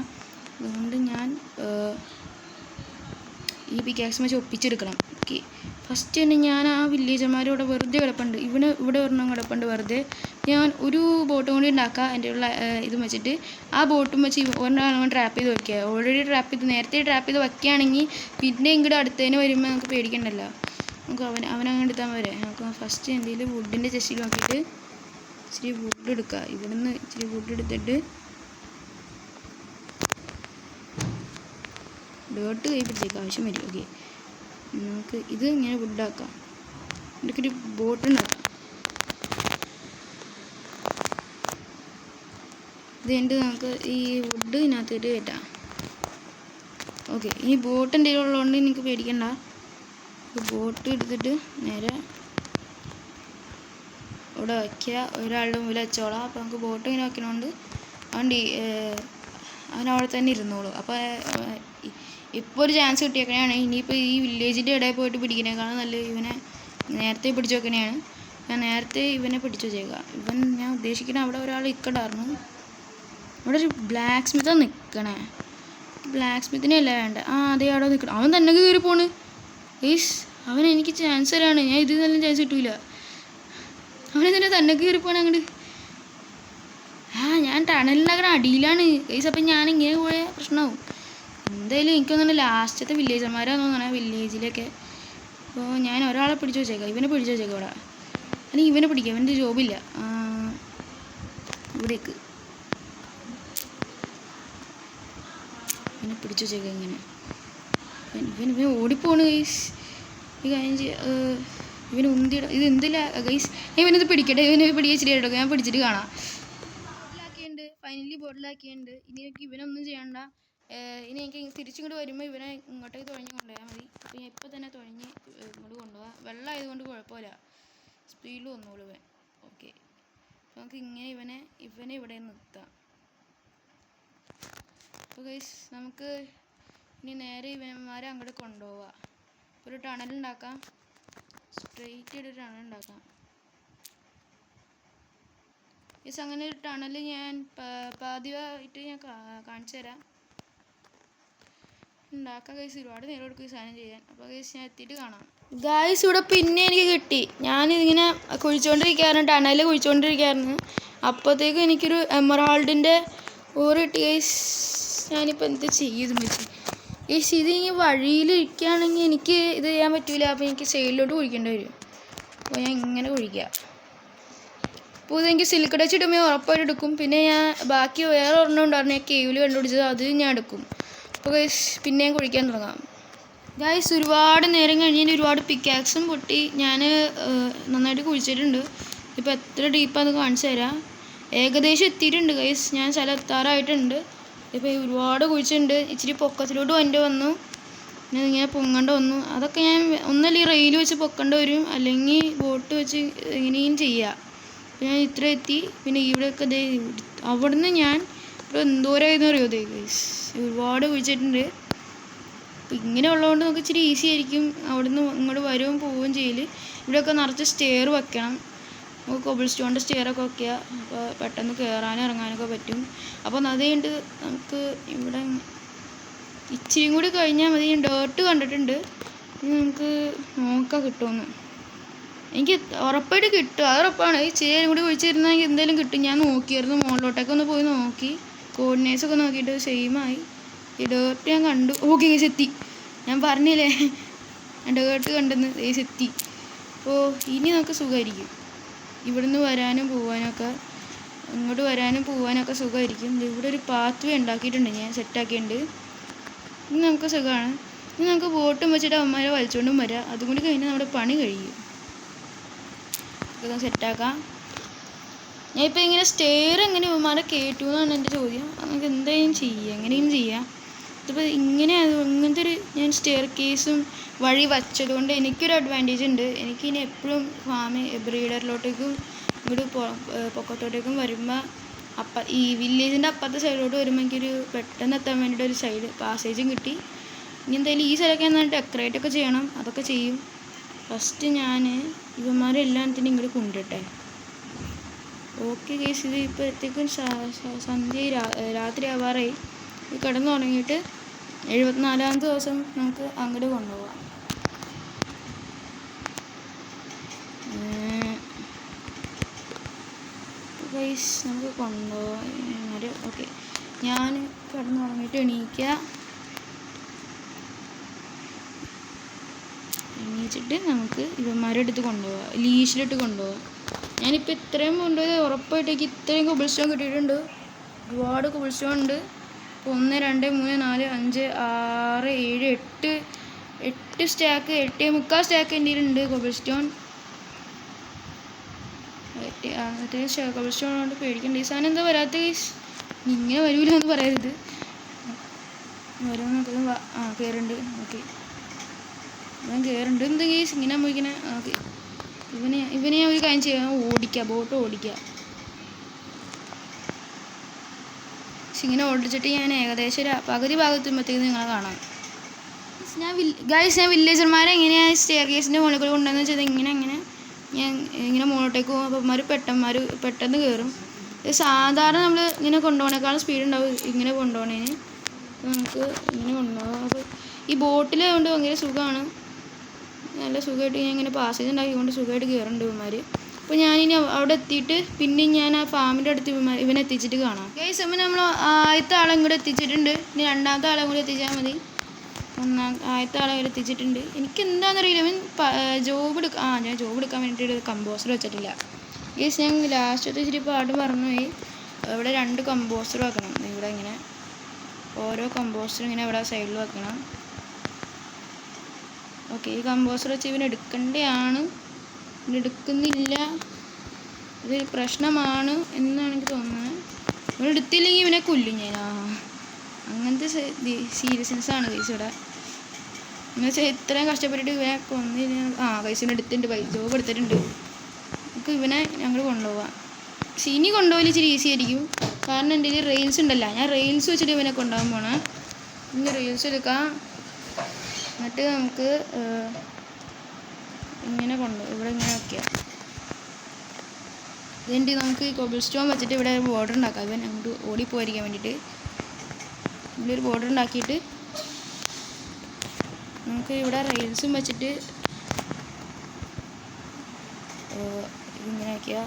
അതുകൊണ്ട് ഞാൻ ഈ പിക്കാക്സ് വെച്ച് ഒപ്പിച്ചെടുക്കണം. ഓക്കെ, ഫസ്റ്റ് തന്നെ ഞാൻ ആ വില്ലേജർമാരോടെ വെറുതെ കിടപ്പുണ്ട്. ഇവിടെ ഒരെണ്ണം കിടപ്പുണ്ട് വെറുതെ. ഞാൻ ഒരു ബോട്ടും കൂടി ഉണ്ടാക്കാം എൻ്റെ ഉള്ള ഇതും വെച്ചിട്ട്. ആ ബോട്ടും വെച്ച് ഒരെണ്ണം ട്രാപ്പ് ചെയ്ത് വയ്ക്കുക. ഓൾറെഡി നേരത്തെ ട്രാപ്പ് ചെയ്ത് വയ്ക്കുകയാണെങ്കിൽ പിന്നെ ഇങ്ങോട്ട് അടുത്തതിന് വരുമ്പോൾ നമുക്ക് പേടിക്കണ്ടല്ലോ. നമുക്ക് അവനങ്ങനെ എടുത്താൽ പോരെ. നമുക്ക് ഫസ്റ്റ് എന്തെങ്കിലും വുഡിൻ്റെ ചെസ്റ്റിൽ നോക്കിയിട്ട് ഇച്ചിരി വുഡ് എടുക്കുക. ഇവിടുന്ന് ഇച്ചിരി വുഡ് എടുത്തിട്ട് ഡേർട്ട് കൈ പിടിച്ചേക്കാം, ആവശ്യം വരും. ഓക്കെ, നമുക്ക് ഇത് ഇങ്ങനെ വുഡാക്കാം. എനിക്കൊരു ബോട്ട് ഉണ്ടാക്കാം. ഇത് കഴിഞ്ഞിട്ട് നമുക്ക് ഈ വുഡ് ഇതിനകത്തിട്ട് കയറ്റാം. ഓക്കെ, ഈ ബോട്ട് എൻ്റെ ഉള്ളതുകൊണ്ട് എനിക്ക് പേടിക്കണ്ട. ബോട്ട് എടുത്തിട്ട് നേരെ ഇവിടെ വയ്ക്കുക. ഒരാളുടെ മുമ്പിൽ വെച്ചോളാം. അപ്പോൾ നമുക്ക് ബോട്ട് ഇങ്ങനെ വയ്ക്കണോണ്ട് അവനവിടെ തന്നെ ഇരുന്നോളൂ. അപ്പോൾ ഇപ്പോൾ ഒരു ചാൻസ് കിട്ടിയേക്കണെയാണ്. ഇനിയിപ്പോൾ ഈ വില്ലേജിൻ്റെ ഇടയിൽ പോയിട്ട് പിടിക്കണേക്കാളും നല്ല ഇവനെ നേരത്തെ പിടിച്ച് വെക്കണേയാണ്. ഞാൻ നേരത്തെ ഇവനെ പിടിച്ചു വെച്ചേക്കാം. ഞാൻ ഉദ്ദേശിക്കുന്ന അവിടെ ഒരാൾ നിൽക്കണ്ടായിരുന്നു. ഇവിടെ ഒരു ബ്ലാക്ക് സ്മിത്താണ് നിൽക്കണേ. ബ്ലാക്ക് സ്മിത്തിനെയല്ല വേണ്ട. അതേ അവിടെ നിൽക്കണം. അവൻ തന്നെ കയറി പോണ്. ഗൈസ് അവൻ എനിക്ക് ചാൻസ് തരാണ്. ഞാൻ ഇതിൽ നിന്നെല്ലാം ചാൻസ് കിട്ടൂല. അവനെന്തിനാ തന്നെ കയറി പോണ അങ്ങോട്ട്? ഞാൻ ടണലിൻ്റെ അടിയിലാണ് ഗൈസ്. അപ്പം ഞാൻ ഇങ്ങനെ പോയ പ്രശ്നമാവും. എന്തായാലും എനിക്കൊന്നും ലാസ്റ്റത്തെ വില്ലേജർമാരാന്ന് തോന്നണേ വില്ലേജിലൊക്കെ. അപ്പോൾ ഞാൻ ഒരാളെ പിടിച്ചു വെച്ചേക്കാം. ഇവനെ പിടിച്ചു വെച്ചേക്കാം ഇവിടെ. അല്ലെങ്കിൽ ഇവനെ പിടിക്കാം. ഇവൻ്റെ ജോബില്ല. ഇവിടേക്ക് ഇവനെ പിടിച്ചു വെച്ചേക്കാം. ഇങ്ങനെ ഇവൻ ഓടിപ്പോണ് ഗൈസ്. ഈ കാര്യം ഇവന് ഉന്തിയിട ഇത് എന്തില്ല ഗൈസ്. ഇവനിത് പിടിക്കട്ടെ. ഇവന് പിടിച്ചിട്ട് കേട്ടോ. ഞാൻ പിടിച്ചിട്ട് കാണാം. ബോട്ടിലാക്കിയുണ്ട്. ഫൈനലി ബോട്ടിലാക്കിയുണ്ട്. ഇനി എനിക്ക് ഇവനൊന്നും ചെയ്യണ്ട. ഇനി എനിക്ക് തിരിച്ചിങ്ങോട്ട് വരുമ്പോൾ ഇവനെ ഇങ്ങോട്ടേക്ക് തുഴഞ്ഞ് കൊണ്ടുപോയാൽ മതി. അപ്പോൾ ഞാൻ ഇപ്പോൾ തന്നെ തുഴഞ്ഞ് ഇങ്ങോട്ട് കൊണ്ടുപോകാം. വെള്ളം ആയതുകൊണ്ട് കുഴപ്പമില്ല. സ്പീഡിൽ വന്നോളൂ ഇവൻ. ഓക്കെ, നമുക്ക് ഇങ്ങനെ ഇവനെ ഇവിടെ നിർത്താം. അപ്പോൾ ഗൈസ് നമുക്ക് ഇനി നേരെ ഇവന്മാരെ അങ്ങോട്ട് കൊണ്ടുപോവാം. ഒരു ടണലുണ്ടാക്കാം. സ്ട്രെയിറ്റ് ആയിട്ട് ഒരു ടണൽ ഉണ്ടാക്കാം. ഗൈസ് അങ്ങനെ ഒരു ടണൽ ഞാൻ പാതിയായിട്ട് ഞാൻ കാണിച്ചു തരാം. ഉണ്ടാക്കാം ഗൈസ്. ഒരുപാട് നേരം എടുക്കും ഈ സാധനം ചെയ്യാൻ. അപ്പോൾ ഗൈസ് ഞാൻ എത്തിയിട്ട് കാണാം. ഗൈസ് ഇവിടെ പിന്നെ എനിക്ക് കിട്ടി. ഞാനിതിങ്ങനെ കുഴിച്ചുകൊണ്ടിരിക്കുകയായിരുന്നു. ടണൽ കുഴിച്ചുകൊണ്ടിരിക്കുകയായിരുന്നു. അപ്പോഴത്തേക്കും എനിക്കൊരു എമറാൾഡിൻ്റെ ഓറ് കിട്ടി ഗൈസ്. ഞാനിപ്പോൾ എന്ത് ചെയ്തു പറ്റി ഗൈസ്? ഇത് ഈ വഴിയിലിരിക്കുകയാണെങ്കിൽ എനിക്ക് ഇത് ചെയ്യാൻ പറ്റില്ല. അപ്പോൾ എനിക്ക് സൈഡിലോട്ട് കുഴിക്കേണ്ടി വരും. അപ്പോൾ ഞാൻ ഇങ്ങനെ കുഴിക്കാം. അപ്പോൾ ഇതെനിക്ക് സിൽക്ക് ടച്ച് ഇടുമ്പോൾ ഉറപ്പായിട്ട് എടുക്കും. പിന്നെ ഞാൻ ബാക്കി വേറെ ഒരെണ്ണം ഉണ്ടായിരുന്നു ഞാൻ കേവിൽ കണ്ടുപിടിച്ചത്. അത് ഞാൻ എടുക്കും. അപ്പോൾ ഗൈസ് പിന്നെയും കുഴിക്കാൻ തുടങ്ങാം. ഗൈസ് ഒരുപാട് നേരം കഴിഞ്ഞ് ഒരുപാട് പിക്കാക്സും പൊട്ടി. ഞാൻ നന്നായിട്ട് കുഴിച്ചിട്ടുണ്ട്. ഇപ്പോൾ എത്ര ഡീപ്പാന്ന് കാണിച്ചു തരാം. ഏകദേശം എത്തിയിട്ടുണ്ട് ഗൈസ്. ഞാൻ സ്ഥലം എത്താറായിട്ടുണ്ട്. ഇപ്പോൾ ഒരുപാട് കുഴിച്ചിട്ടുണ്ട്. ഇച്ചിരി പൊക്കത്തിലോട്ട് വന്നു. ഞാൻ ഇങ്ങനെ പൊങ്ങേണ്ട വന്നു. അതൊക്കെ ഞാൻ ഒന്നല്ലെങ്കിൽ റെയിൽ വെച്ച് പൊക്കേണ്ടി വരും, അല്ലെങ്കിൽ ബോട്ട് വെച്ച് എങ്ങനെയും ചെയ്യാം. ഞാൻ ഇത്ര എത്തി. പിന്നെ ഇവിടെയൊക്കെ അവിടുന്ന് ഞാൻ ഇപ്പോൾ എന്തോരമായിരുന്നു അറിയോ ഗൈസ്. ഒരുപാട് കുഴിച്ചിട്ടുണ്ട്. അപ്പോൾ ഇങ്ങനെ ഉള്ളതുകൊണ്ട് നമുക്ക് ഇച്ചിരി ഈസി ആയിരിക്കും അവിടുന്ന് ഇങ്ങോട്ട് വരുകയും പോവുകയും ചെയ്യൽ. ഇവിടെയൊക്കെ നിറച്ച് സ്റ്റെയർ വെക്കണം. നമുക്ക് കൊബിൾ സ്റ്റോണിൻ്റെ സ്റ്റെയറൊക്കെ വയ്ക്കുക. അപ്പോൾ പെട്ടെന്ന് കയറാനും ഇറങ്ങാനൊക്കെ പറ്റും. അപ്പോൾ അത് കഴിഞ്ഞിട്ട് നമുക്ക് ഇവിടെ ഇച്ചിരിയും കൂടി കഴിഞ്ഞാൽ മതി. ഞാൻ ഡേർട്ട് കണ്ടിട്ടുണ്ട്. ഇനി നമുക്ക് നോക്കാം കിട്ടുമെന്ന്. എനിക്ക് ഉറപ്പായിട്ട് കിട്ടും. അത് ഉറപ്പാണ്. ഈ ചേരും കൂടി കുഴിച്ചിരുന്നെങ്കിൽ എന്തെങ്കിലും കിട്ടും. ഞാൻ നോക്കിയായിരുന്നു. മുകളിലോട്ടൊക്കെ ഒന്ന് പോയി നോക്കി. കോർഡിനേറ്റ്സൊക്കെ നോക്കിയിട്ട് സെയിമായി. ഈ ഡേർട്ട് ഞാൻ കണ്ടു. ഓക്കെ ഗൈസ് എത്തി. ഞാൻ പറഞ്ഞില്ലേ ഞാൻ ഡേർട്ട് കണ്ടെന്ന്. ഗൈസ് എത്തി. അപ്പോൾ ഇനി നമുക്ക് സുഖമായിരിക്കും. ഇവിടുന്ന് വരാനും പോകാനൊക്കെ, ഇങ്ങോട്ട് വരാനും പോകാനൊക്കെ സുഖമായിരിക്കും. ഇവിടെ ഒരു പാത്ത് വേ ഉണ്ടാക്കിയിട്ടുണ്ട്. ഞാൻ സെറ്റാക്കിയിട്ടുണ്ട്. ഇനി നമുക്ക് സുഖമാണ്. ഇനി നമുക്ക് ബോട്ടും വെച്ചിട്ട് അവന്മാരെ വലിച്ചുകൊണ്ടും വരാം. അതും കൂടി കഴിഞ്ഞാൽ നമ്മുടെ പണി കഴിയും. ഇതൊക്കെ സെറ്റാക്കാം. ഞാൻ ഇപ്പോൾ ഇങ്ങനെ സ്റ്റെയർ എങ്ങനെ ഇവന്മാരെ കയറ്റു എന്നാണ് എൻ്റെ ചോദ്യം. നമുക്ക് എന്തായാലും ചെയ്യാം, എങ്ങനെയും ചെയ്യാം. ഇതിപ്പോൾ ഇങ്ങനത്തെ ഒരു ഞാൻ സ്റ്റെയർ കേസും വഴി വച്ചതുകൊണ്ട് എനിക്കൊരു അഡ്വാൻറ്റേജ് ഉണ്ട്. എനിക്കിനി എപ്പോഴും ബ്രീഡറിലോട്ടേക്കും ഇങ്ങോട്ട് പൊക്കത്തോട്ടേക്കും വരുമ്പോൾ ഈ വില്ലേജിൻ്റെ അപ്പുറത്തെ സൈഡിലോട്ട് വരുമ്പോൾ എനിക്കൊരു പെട്ടെന്ന് എത്താൻ വേണ്ടിയിട്ട് ഒരു സൈഡ് പാസേജും കിട്ടി. ഇനി എന്തായാലും ഈ സ്ഥലമൊക്കെ എന്നാൽ ഡെക്കറേറ്റൊക്കെ ചെയ്യണം. അതൊക്കെ ചെയ്യും. ഫസ്റ്റ് ഞാൻ ഇവന്മാരെ എല്ലാത്തിനും ഇങ്ങോട്ട് കൊണ്ടിട്ടെ. ഓക്കെ ഗൈസ്, ഇത് ഇപ്പോഴത്തേക്കും സന്ധ്യ രാത്രി ആവാറായി. ഇത് കിടന്നു തുടങ്ങിയിട്ട് 74ാമത്തെ ദിവസം നമുക്ക് അങ്ങോട്ട് കൊണ്ടുപോകാം. ഗൈസ് നമുക്ക് കൊണ്ടുപോകാം. ഓക്കെ, ഞാൻ കിടന്നു തുടങ്ങിയിട്ട് എണീച്ചിട്ട് നമുക്ക് ഇവന്മാരെ അടുത്ത് കൊണ്ടുപോകാം. ലീഷിലിട്ട് കൊണ്ടുപോകാം. ഞാനിപ്പോൾ ഇത്രയും കൊണ്ടുപോയത് ഉറപ്പായിട്ടേക്ക് ഇത്രയും കൊബിൾ സ്റ്റോൺ കിട്ടിയിട്ടുണ്ട്. ഒരുപാട് കൊബിൾ സ്റ്റോൺ ഉണ്ട്. 1 2 3 4 5 6 7 8 സ്റ്റാക്ക്, 8.25 സ്റ്റാക്ക് എൻ്റെ കയ്യിലുണ്ട് കൊബിൾ സ്റ്റോൺ. കൊബിൾ സ്റ്റോൺ കൊണ്ട് പേടിക്കണ്ട. ഈ സാധനം എന്താ വരാത്ത ഗൈസ്? ഇങ്ങനെ വരൂല എന്ന് പറയരുത്. വരുമെന്നൊക്കെ കയറുന്നുണ്ട്. ഓക്കെ, ഞാൻ കയറുന്നുണ്ട്. എന്ത് ഗൈസ് ഇങ്ങനെ പോയിക്കണേ? ഓക്കെ, ഇവനെ ഞാൻ ഒരു കാര്യം ചെയ്യാം. ഓടിക്കുക, ബോട്ട് ഓടിക്കുക. പക്ഷെ ഇങ്ങനെ ഓടിച്ചിട്ട് ഞാൻ ഏകദേശം ഒരു പകുതി ഭാഗത്തുമ്പോഴത്തേക്ക് നിങ്ങളെ കാണാം. ഞാൻ വില്ലേജർമാരെ എങ്ങനെയാണ് സ്റ്റെയർ കേസിൻ്റെ മുകളിൽ കൂടെ കൊണ്ടുവന്ന് വെച്ചാൽ ഇങ്ങനെ ഞാൻ ഇങ്ങനെ മുകളിലോട്ടേക്ക് പോകും. അപ്പോൾ പെട്ടെന്ന് കയറും. സാധാരണ നമ്മൾ ഇങ്ങനെ കൊണ്ടുപോകണേക്കാളും സ്പീഡ് ഉണ്ടാവും ഇങ്ങനെ കൊണ്ടുപോകണേന്. നമുക്ക് ഇങ്ങനെ കൊണ്ടുപോകാം. അപ്പോൾ ഈ ബോട്ടിലായതുകൊണ്ട് ഭയങ്കര സുഖമാണ്. നല്ല സുഖമായിട്ട് ഞാൻ ഇങ്ങനെ പാസേജ് ഉണ്ടാക്കിക്കൊണ്ട് സുഖമായിട്ട് കയറുന്നുണ്ട് ഇവന്മാർ. അപ്പോൾ ഞാനിനി അവിടെ എത്തിയിട്ട് പിന്നെ ഞാൻ ആ ഫാമിൻ്റെ അടുത്ത് ഇവനെ എത്തിച്ചിട്ട് കാണാം. ഗൈസ്, അപ്പോൾ നമ്മൾ ആദ്യത്തെ ആളെ കൂടെ എത്തിച്ചിട്ടുണ്ട്. ഇനി രണ്ടാമത്തെ ആളെ കൂടെ എത്തിച്ചാൽ മതി. ആദ്യത്തെ ആളെ കൂടെ എത്തിച്ചിട്ടുണ്ട്. എനിക്ക് എന്താണെന്നറിയില്ല, ഇവൻ ഞാൻ ജോബ് എടുക്കാൻ വേണ്ടിയിട്ട് കമ്പോസ്റ്റർ വെച്ചിട്ടില്ല. ഗൈസ്, ഞാൻ ലാസ്റ്റത്തെ ഇച്ചിരി പാട്ട് മറന്നുപോയി. ഇവിടെ 2 കമ്പോസ്റ്റർ വെക്കണം. ഇവിടെ ഇങ്ങനെ ഓരോ കമ്പോസ്റ്റർ ഇങ്ങനെ ഇവിടെ സൈഡിൽ വെക്കണം. ഓക്കെ, ഈ കമ്പോസ്റ്റർ വെച്ച് ഇവൻ എടുക്കേണ്ടതാണ്. എടുക്കുന്നില്ല, ഇതൊരു പ്രശ്നമാണ് എന്നാണ് എനിക്ക് തോന്നുന്നത്. ഇവൻ എടുത്തില്ലെങ്കിൽ ഇവനെ കൊല്ലും ഞാൻ. അങ്ങനത്തെ സീരിയസ്നെസ് ആണ് കൈസ് ഇവിടെ. എന്ന് വെച്ചാൽ ഇത്രയും കഷ്ടപ്പെട്ടിട്ട് ഇവനെ കൊന്നില്ല. കൈസിന് എടുത്തിട്ടുണ്ട്, ജോബ് എടുത്തിട്ടുണ്ട്. നമുക്ക് ഇവനെ ഞങ്ങൾ കൊണ്ടുപോകാം. ഇനി കൊണ്ടുപോകൽ ഇച്ചിരി ഈസി ആയിരിക്കും, കാരണം എൻ്റെ കയ്യിൽ റെയിൽസ് ഉണ്ടല്ലോ. ഞാൻ റെയിൽസ് വെച്ചിട്ട് ഇവനെ കൊണ്ടുപോകാൻ പോണേ. ഇനി റെയിൽസ് എടുക്കാം. എന്നിട്ട് നമുക്ക് ഇങ്ങനെ ഇവിടെ ഇങ്ങനെ വയ്ക്കാം. ഇതിൻ്റെ നമുക്ക് ഈ കോബിൾ സ്റ്റോൺ വെച്ചിട്ട് ഇവിടെ ഒരു ബോർഡർ ഉണ്ടാക്കാം. ഇവൻ അങ്ങോട്ട് ഓടിപ്പോയിരിക്കാൻ വേണ്ടിയിട്ട് ഇവിടെ ഒരു ബോർഡർ ഉണ്ടാക്കിയിട്ട് നമുക്ക് ഇവിടെ റെയിൽസും വെച്ചിട്ട് ഇങ്ങനെ വയ്ക്കുക.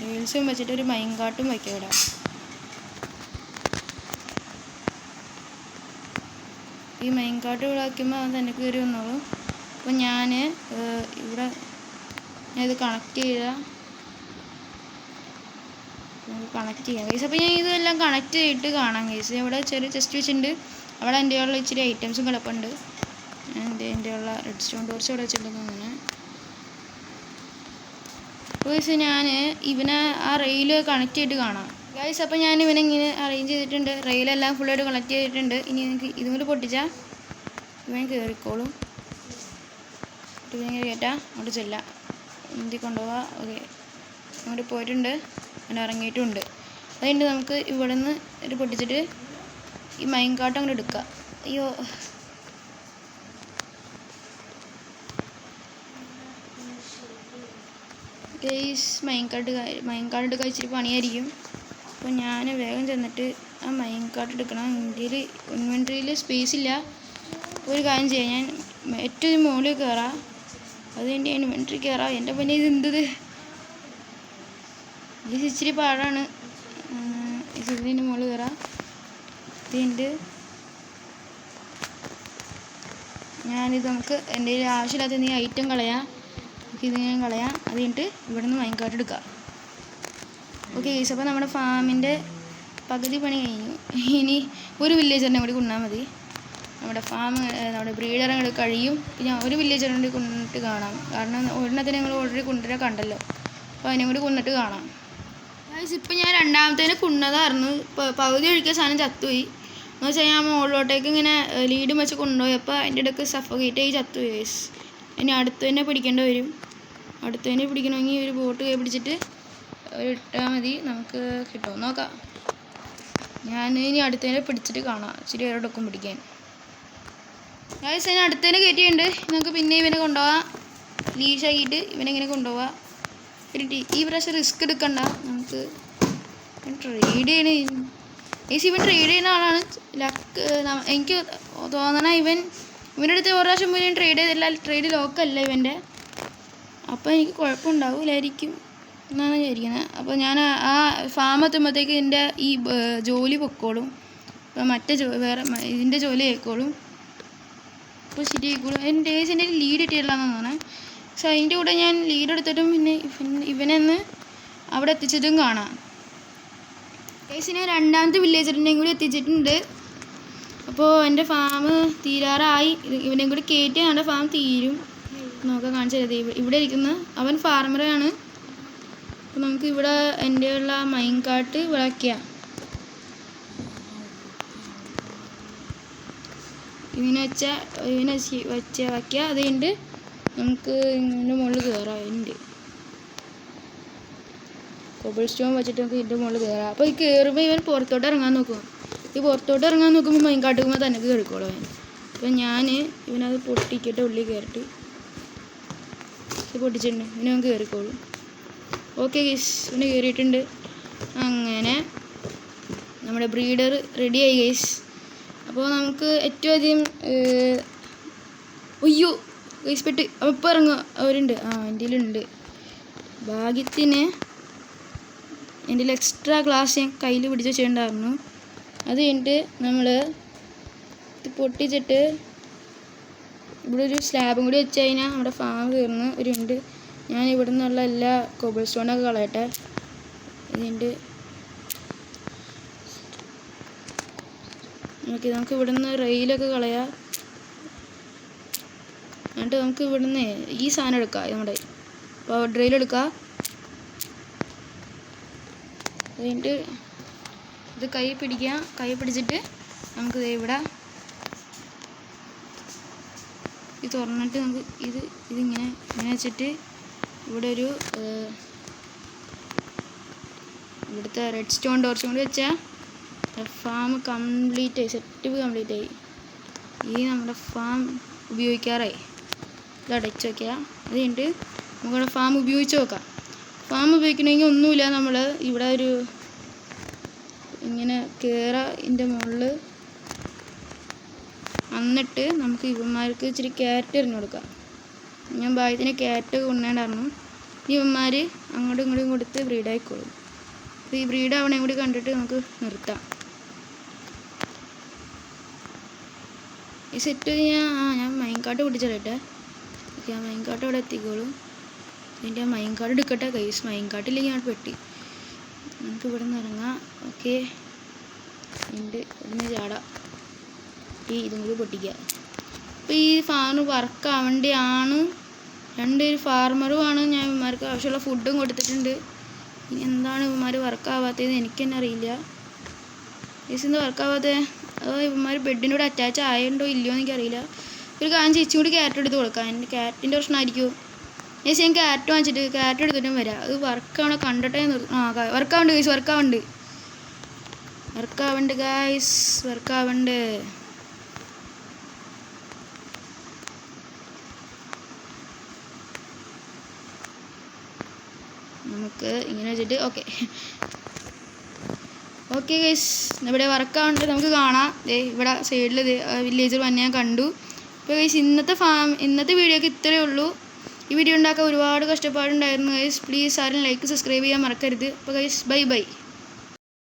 റീൽസും വെച്ചിട്ട് ഒരു മൈൻകാട്ടും വയ്ക്കുക ഇവിടെ. ഈ മൈൻകാട്ട് ഇവിടെ വയ്ക്കുമ്പോൾ അത് തന്നെ കയറി വന്നോളൂ. അപ്പോൾ ഞാൻ ഇവിടെ ഇത് കണക്ട് ചെയ്യാം ഗൈസ്. അപ്പോൾ ഞാൻ ഇതെല്ലാം കണക്ട് ചെയ്തിട്ട് കാണാം ഗൈസ്. ഇവിടെ ചെറിയ ചെസ്റ്റ് വെച്ചിട്ടുണ്ട്. അവിടെ എൻ്റെ ഉള്ള ഇച്ചിരി ഐറ്റംസും കിടപ്പുണ്ട്. എൻ്റെ ഉള്ള റെഡ് സ്റ്റോൺ ടോർച്ച് ഇവിടെ വെച്ചിട്ടുണ്ടെന്ന് തോന്നുന്നു. ഗൈസ്, ഞാൻ ഇവനെ ആ റെയിൽ കണക്ട് ചെയ്തിട്ട് കാണാം ഗൈസ്. അപ്പോൾ ഞാൻ ഇവനെ ഇങ്ങനെ അറേഞ്ച് ചെയ്തിട്ടുണ്ട്. റെയിലെല്ലാം ഫുള്ളായിട്ട് കണക്ട് ചെയ്തിട്ടുണ്ട്. ഇനി എനിക്ക് ഇതും കൂടി പൊട്ടിച്ചാൽ ഇവൻ കയറിക്കോളും. ഇവനെ കയറ്റാം, അങ്ങോട്ട് ചെല്ലാം, ഇന്ത്യ കൊണ്ടുപോകാം. ഓക്കെ, അങ്ങോട്ട് പോയിട്ടുണ്ട്, അങ്ങനെ ഇറങ്ങിയിട്ടുമുണ്ട്. അതുകൊണ്ട് നമുക്ക് ഇവിടെ നിന്ന് ഒരു പൊട്ടിച്ചിട്ട് ഈ മൈൻകാട്ട് അങ്ങോട്ട് എടുക്കാം. അയ്യോ, ഗൈസ്, മൈൻകാട്ട് എടുക്കാൻ ഇച്ചിരി പണിയായിരിക്കും. അപ്പോൾ ഞാൻ വേഗം ചെന്നിട്ട് ആ മൈൻകാട്ട് എടുക്കണം. ഇൻവെൻട്രിയിൽ സ്പേസ് ഇല്ല. ഒരു കാര്യം ചെയ്യാം, ഞാൻ ഏറ്റവും മുകളിൽ കയറാം. അത് എൻ്റെ ഇൻവെൻട്രി കയറാം. എൻ്റെ പിന്നെ ഇത് എന്തത്, ഇത് ഇച്ചിരി പാടാണ്. ഇതിൻ്റെ മുകളിൽ കയറാം. ഇതിൻ്റെ ഞാനിത് നമുക്ക് എൻ്റെ ആവശ്യമില്ലാത്ത ഈ ഐറ്റം കളയാം. ഇതിങ്ങനെ കളയാം. അത് കഴിഞ്ഞിട്ട് ഇവിടെ നിന്ന് മൈൻകാട്ട് എടുക്കാം. ഓക്കെ ഗൈസ്, അപ്പോൾ നമ്മുടെ ഫാമിൻ്റെ പകുതി പണി കഴിഞ്ഞു. ഇനി ഒരു വില്ലേജറിനെ കൂടി കൊണ്ടാൽ മതി. നമ്മുടെ ബ്രീഡറെ കൂടി കഴിയും. പിന്നെ ഒരു വില്ലേജറിനെ കൂടി കൊണ്ടിട്ട് കാണാം, കാരണം ഒരെണ്ണത്തിന് ഞങ്ങൾ ഓൾറെഡി കൊണ്ടുവരാൻ കണ്ടല്ലോ. അപ്പോൾ അതിനെ കൂടി കൊണ്ടിട്ട് കാണാം ഗൈസ്. ഇപ്പം ഞാൻ രണ്ടാമത്തേനെ കൊണ്ടതായിരുന്നു. പകുതി ഒഴിക്കുക സാധനം ചത്തുപോയി. എന്ന് വെച്ചാൽ ഞാൻ മുകളിലോട്ടേക്ക് ഇങ്ങനെ ലീഡും വെച്ച് കൊണ്ടുപോയപ്പോൾ അതിൻ്റെ ഇടയ്ക്ക് സഫോക്കേറ്റ് ആയി ചത്തുപോയി ഗൈസ്. ഇനി അടുത്തതിനെ പിടിക്കേണ്ടി വരും. അടുത്തതിനെ പിടിക്കണമെങ്കിൽ ഒരു ബോട്ട് കൈ പിടിച്ചിട്ട് ഇട്ടാൽ മതി, നമുക്ക് കിട്ടുമോ നോക്കാം. ഞാൻ ഇനി അടുത്തതിനെ പിടിച്ചിട്ട് കാണാം, ഇച്ചിരി ഒരടക്കം പിടിക്കാൻ. ഗൈസ്, അതിന് അടുത്തതിനെ കയറ്റിയുണ്ട്. നമുക്ക് പിന്നെ ഇവനെ കൊണ്ടുപോകാം. ലീഷാക്കിയിട്ട് ഇവനെ ഇങ്ങനെ കൊണ്ടുപോകാം. ഈ പ്രാവശ്യം റിസ്ക് എടുക്കണ്ട, നമുക്ക് ട്രേഡ് ചെയ്യണ ഗൈസ്. ഇവൻ ട്രേഡ് ചെയ്യുന്ന ആളാണ്. എനിക്ക് തോന്നണ ഇവൻ്റെ അടുത്ത് ഒരു പ്രാവശ്യം പോയി ഞാൻ ട്രേഡ് ചെയ്തില്ല. ട്രേഡ് ലോക്കല്ല ഇവൻ്റെ. അപ്പോൾ എനിക്ക് കുഴപ്പമുണ്ടാവില്ലായിരിക്കും എന്നാണ് വിചാരിക്കുന്നത്. അപ്പോൾ ഞാൻ ആ ഫാം എത്തുമ്പോഴത്തേക്ക് എൻ്റെ ഈ ജോലി പൊക്കോളും. അപ്പോൾ വേറെ ഇതിൻ്റെ ജോലി ആയിക്കോളും. അപ്പോൾ ശരിയായിക്കോളും. എൻ്റെ ലീഡ് ഇട്ടിട്ടില്ലെന്ന് തോന്നണേ. പക്ഷെ അതിൻ്റെ കൂടെ ഞാൻ ലീഡ് എടുത്തിട്ടും പിന്നെ ഇവനെന്ന് അവിടെ എത്തിച്ചിട്ടും കാണാം. കേസിനെ രണ്ടാമത്തെ വില്ലേജറിൻ്റെയും കൂടി എത്തിച്ചിട്ടുണ്ട്. അപ്പോൾ എൻ്റെ ഫാം തീരാറായി. ഇവനെയും കൂടി കയറ്റി നമ്മുടെ ഫാം തീരും. നോക്കാൻ കാണിച്ചത് ഇവിടെ ഇരിക്കുന്ന അവൻ ഫാർമറാണ്. അപ്പോൾ നമുക്ക് ഇവിടെ എൻ്റെ ഉള്ള മൈൻകാട്ട് വിളയ്ക്കാം. ഇങ്ങനെ വയ്ക്കുക. അതുകൊണ്ട് നമുക്ക് ഇതിൻ്റെ മുകളിൽ കയറാം. ഇതിൻ്റെ കോബിൾ സ്റ്റോൺ വെച്ചിട്ട് നമുക്ക് ഇതിൻ്റെ മുകളിൽ കയറാം. അപ്പോൾ ഈ കയറുമ്പോൾ ഇവൻ പുറത്തോട്ട് ഇറങ്ങാൻ നോക്കും. ഈ പുറത്തോട്ട് ഇറങ്ങാൻ നോക്കുമ്പോൾ മൈൻകാട്ടുമ്പോൾ തന്നെ കയറിക്കോളും അവൻ. അപ്പോൾ ഞാൻ ഇവനത് പൊട്ടിക്കിട്ട് ഉള്ളിൽ കയറിട്ട് ഇത് പൊട്ടിച്ചിട്ടുണ്ട്. പിന്നെ നമുക്ക് കയറിക്കോളും. ഓക്കെ ഗൈസ്, പിന്നെ കയറിയിട്ടുണ്ട്. അങ്ങനെ നമ്മുടെ ബ്രീഡർ റെഡിയായി ഗൈസ്. അപ്പോൾ നമുക്ക് ഏറ്റവും അധികം അയ്യോ ഗൈസ് പെട്ട് അപ്പം ഇറങ്ങുക. അവരുണ്ട്, എൻ്റെ കയ്യിലുണ്ട്. ഭാഗ്യത്തിന് എൻ്റെ എക്സ്ട്രാ ഗ്ലാസ് ഞാൻ കയ്യിൽ പിടിച്ച് വെച്ചിട്ടുണ്ടായിരുന്നു. അത് കഴിഞ്ഞിട്ട് നമ്മൾ ഇത് പൊട്ടിച്ചിട്ട് ഇവിടെ ഒരു സ്ലാബും കൂടി വെച്ച് കഴിഞ്ഞാൽ നമ്മുടെ ഫാം കയറുന്ന ഒരുണ്ട്. ഞാൻ ഇവിടെ നിന്നുള്ള എല്ലാ കോബിൾ സ്റ്റോണൊക്കെ കളയട്ടെ. അതുകൊണ്ട് നമുക്ക് ഇവിടെ നിന്ന് റെയിലൊക്കെ കളയാം. എന്നിട്ട് നമുക്ക് ഇവിടെ നിന്ന് ഈ സാധനം എടുക്കാം, നമ്മുടെ പവർ ഡ്രിൽ എടുക്കാം. അതുകഴിഞ്ഞിട്ട് ഇത് കൈ പിടിക്കുക. കൈ പിടിച്ചിട്ട് നമുക്ക് ഇവിടെ ഇത് തുറന്നിട്ട് നമുക്ക് ഇതിങ്ങനെ വെച്ചിട്ട് ഇവിടെ ഒരു ഇവിടുത്തെ റെഡ് സ്റ്റോൺ ടോർച്ചും കൂടി വെച്ചാൽ ഫാം കംപ്ലീറ്റ് ആയി, സെറ്റപ്പ് കംപ്ലീറ്റ് ആയി. ഈ നമ്മുടെ ഫാം ഉപയോഗിക്കാറായി. ഇത് അടച്ച് വയ്ക്കുക. അത് കഴിഞ്ഞിട്ട് നമുക്കിവിടെ ഫാം ഉപയോഗിച്ച് നോക്കാം. ഫാം ഉപയോഗിക്കണമെങ്കിൽ ഒന്നുമില്ല, നമ്മൾ ഇവിടെ ഒരു ഇങ്ങനെ ഇതിൻ്റെ മുകളിൽ എന്നിട്ട് നമുക്ക് ഇവന്മാർക്ക് ഇച്ചിരി ക്യാരറ്റ് എറിഞ്ഞു കൊടുക്കാം. ഞാൻ ഭാഗ്യത്തിന് ക്യാരറ്റ് കൊണ്ടുണ്ടായിരുന്നു. ഇവന്മാർ അങ്ങോട്ടും ഇങ്ങോട്ടും കൊടുത്ത് ബ്രീഡായിക്കോളും. അപ്പോൾ ഈ ബ്രീഡ് അവനെയും കൂടി കണ്ടിട്ട് നമുക്ക് നിർത്താം. ഈ സെറ്റ് ഞാൻ മൈൻ കാർട്ട് പൊട്ടിച്ചേരട്ടെ. ഓക്കെ, ആ മൈൻ കാർട്ട് അവിടെ എത്തിക്കോളും. അതിൻ്റെ മൈൻ കാർഡ് എടുക്കട്ടെ കൈസ്. മൈൻ കാർട്ടില്ലെങ്കിൽ ഞാൻ പെട്ടി. നമുക്ക് ഇവിടെ നിന്ന് ഇറങ്ങാം. ഓക്കെ, ഇവിടുന്ന് ചാടാം. ഇതും കൂടി പൊട്ടിക്കുക. അപ്പോൾ ഈ ഫാം വർക്കാവേണ്ടിയാണ്. രണ്ടൊരു ഫാർമറുമാണ്. ഞാൻ ഇവന്മാർക്ക് ആവശ്യമുള്ള ഫുഡും കൊടുത്തിട്ടുണ്ട്. ഇനി എന്താണ് ഇവന്മാർ വർക്കാവാത്തതെന്ന് എനിക്ക് തന്നെ അറിയില്ല. ഇത് വർക്കാവാത്തത് അതോ ഇവന്മാർ ബെഡിനോട് അറ്റാച്ച് ആയതുണ്ടോ ഇല്ലയോ എന്ന് എനിക്കറിയില്ല. ഒരു കാര്യം ചേച്ചി കൂടി ക്യാരറ്റ് എടുത്ത് കൊടുക്കാം. എൻ്റെ ക്യാരറ്റിൻ്റെ പ്രശ്നമായിരിക്കും. ചേച്ചി ഞാൻ ക്യാരറ്റ് വാങ്ങിച്ചിട്ട് ക്യാരറ്റ് എടുത്തിട്ടും വരാം. അത് വർക്കാവണോ കണ്ടിട്ടേ വർക്കാവുണ്ട് ഗൈസ്, വർക്കാവുണ്ട് ഗൈസ്, വർക്കാവുണ്ട്. നമുക്ക് ഇങ്ങനെ വെച്ചിട്ട് ഓക്കെ ഗൈസ്, ഇവിടെ വർക്കാവുണ്ട്. നമുക്ക് കാണാം. ഇവിടെ സൈഡിൽ വില്ലേജർ വന്ന് ഞാൻ കണ്ടു. അപ്പോൾ ഗൈസ് ഇന്നത്തെ വീഡിയോക്ക് ഇത്രയേ ഉള്ളൂ. ഈ വീഡിയോ ഉണ്ടാക്കാൻ ഒരുപാട് കഷ്ടപ്പാടുണ്ടായിരുന്നു ഗൈസ്. പ്ലീസ് ആരും ലൈക്ക് സബ്സ്ക്രൈബ് ചെയ്യാൻ മറക്കരുത്. അപ്പോൾ ഗൈസ് ബൈ.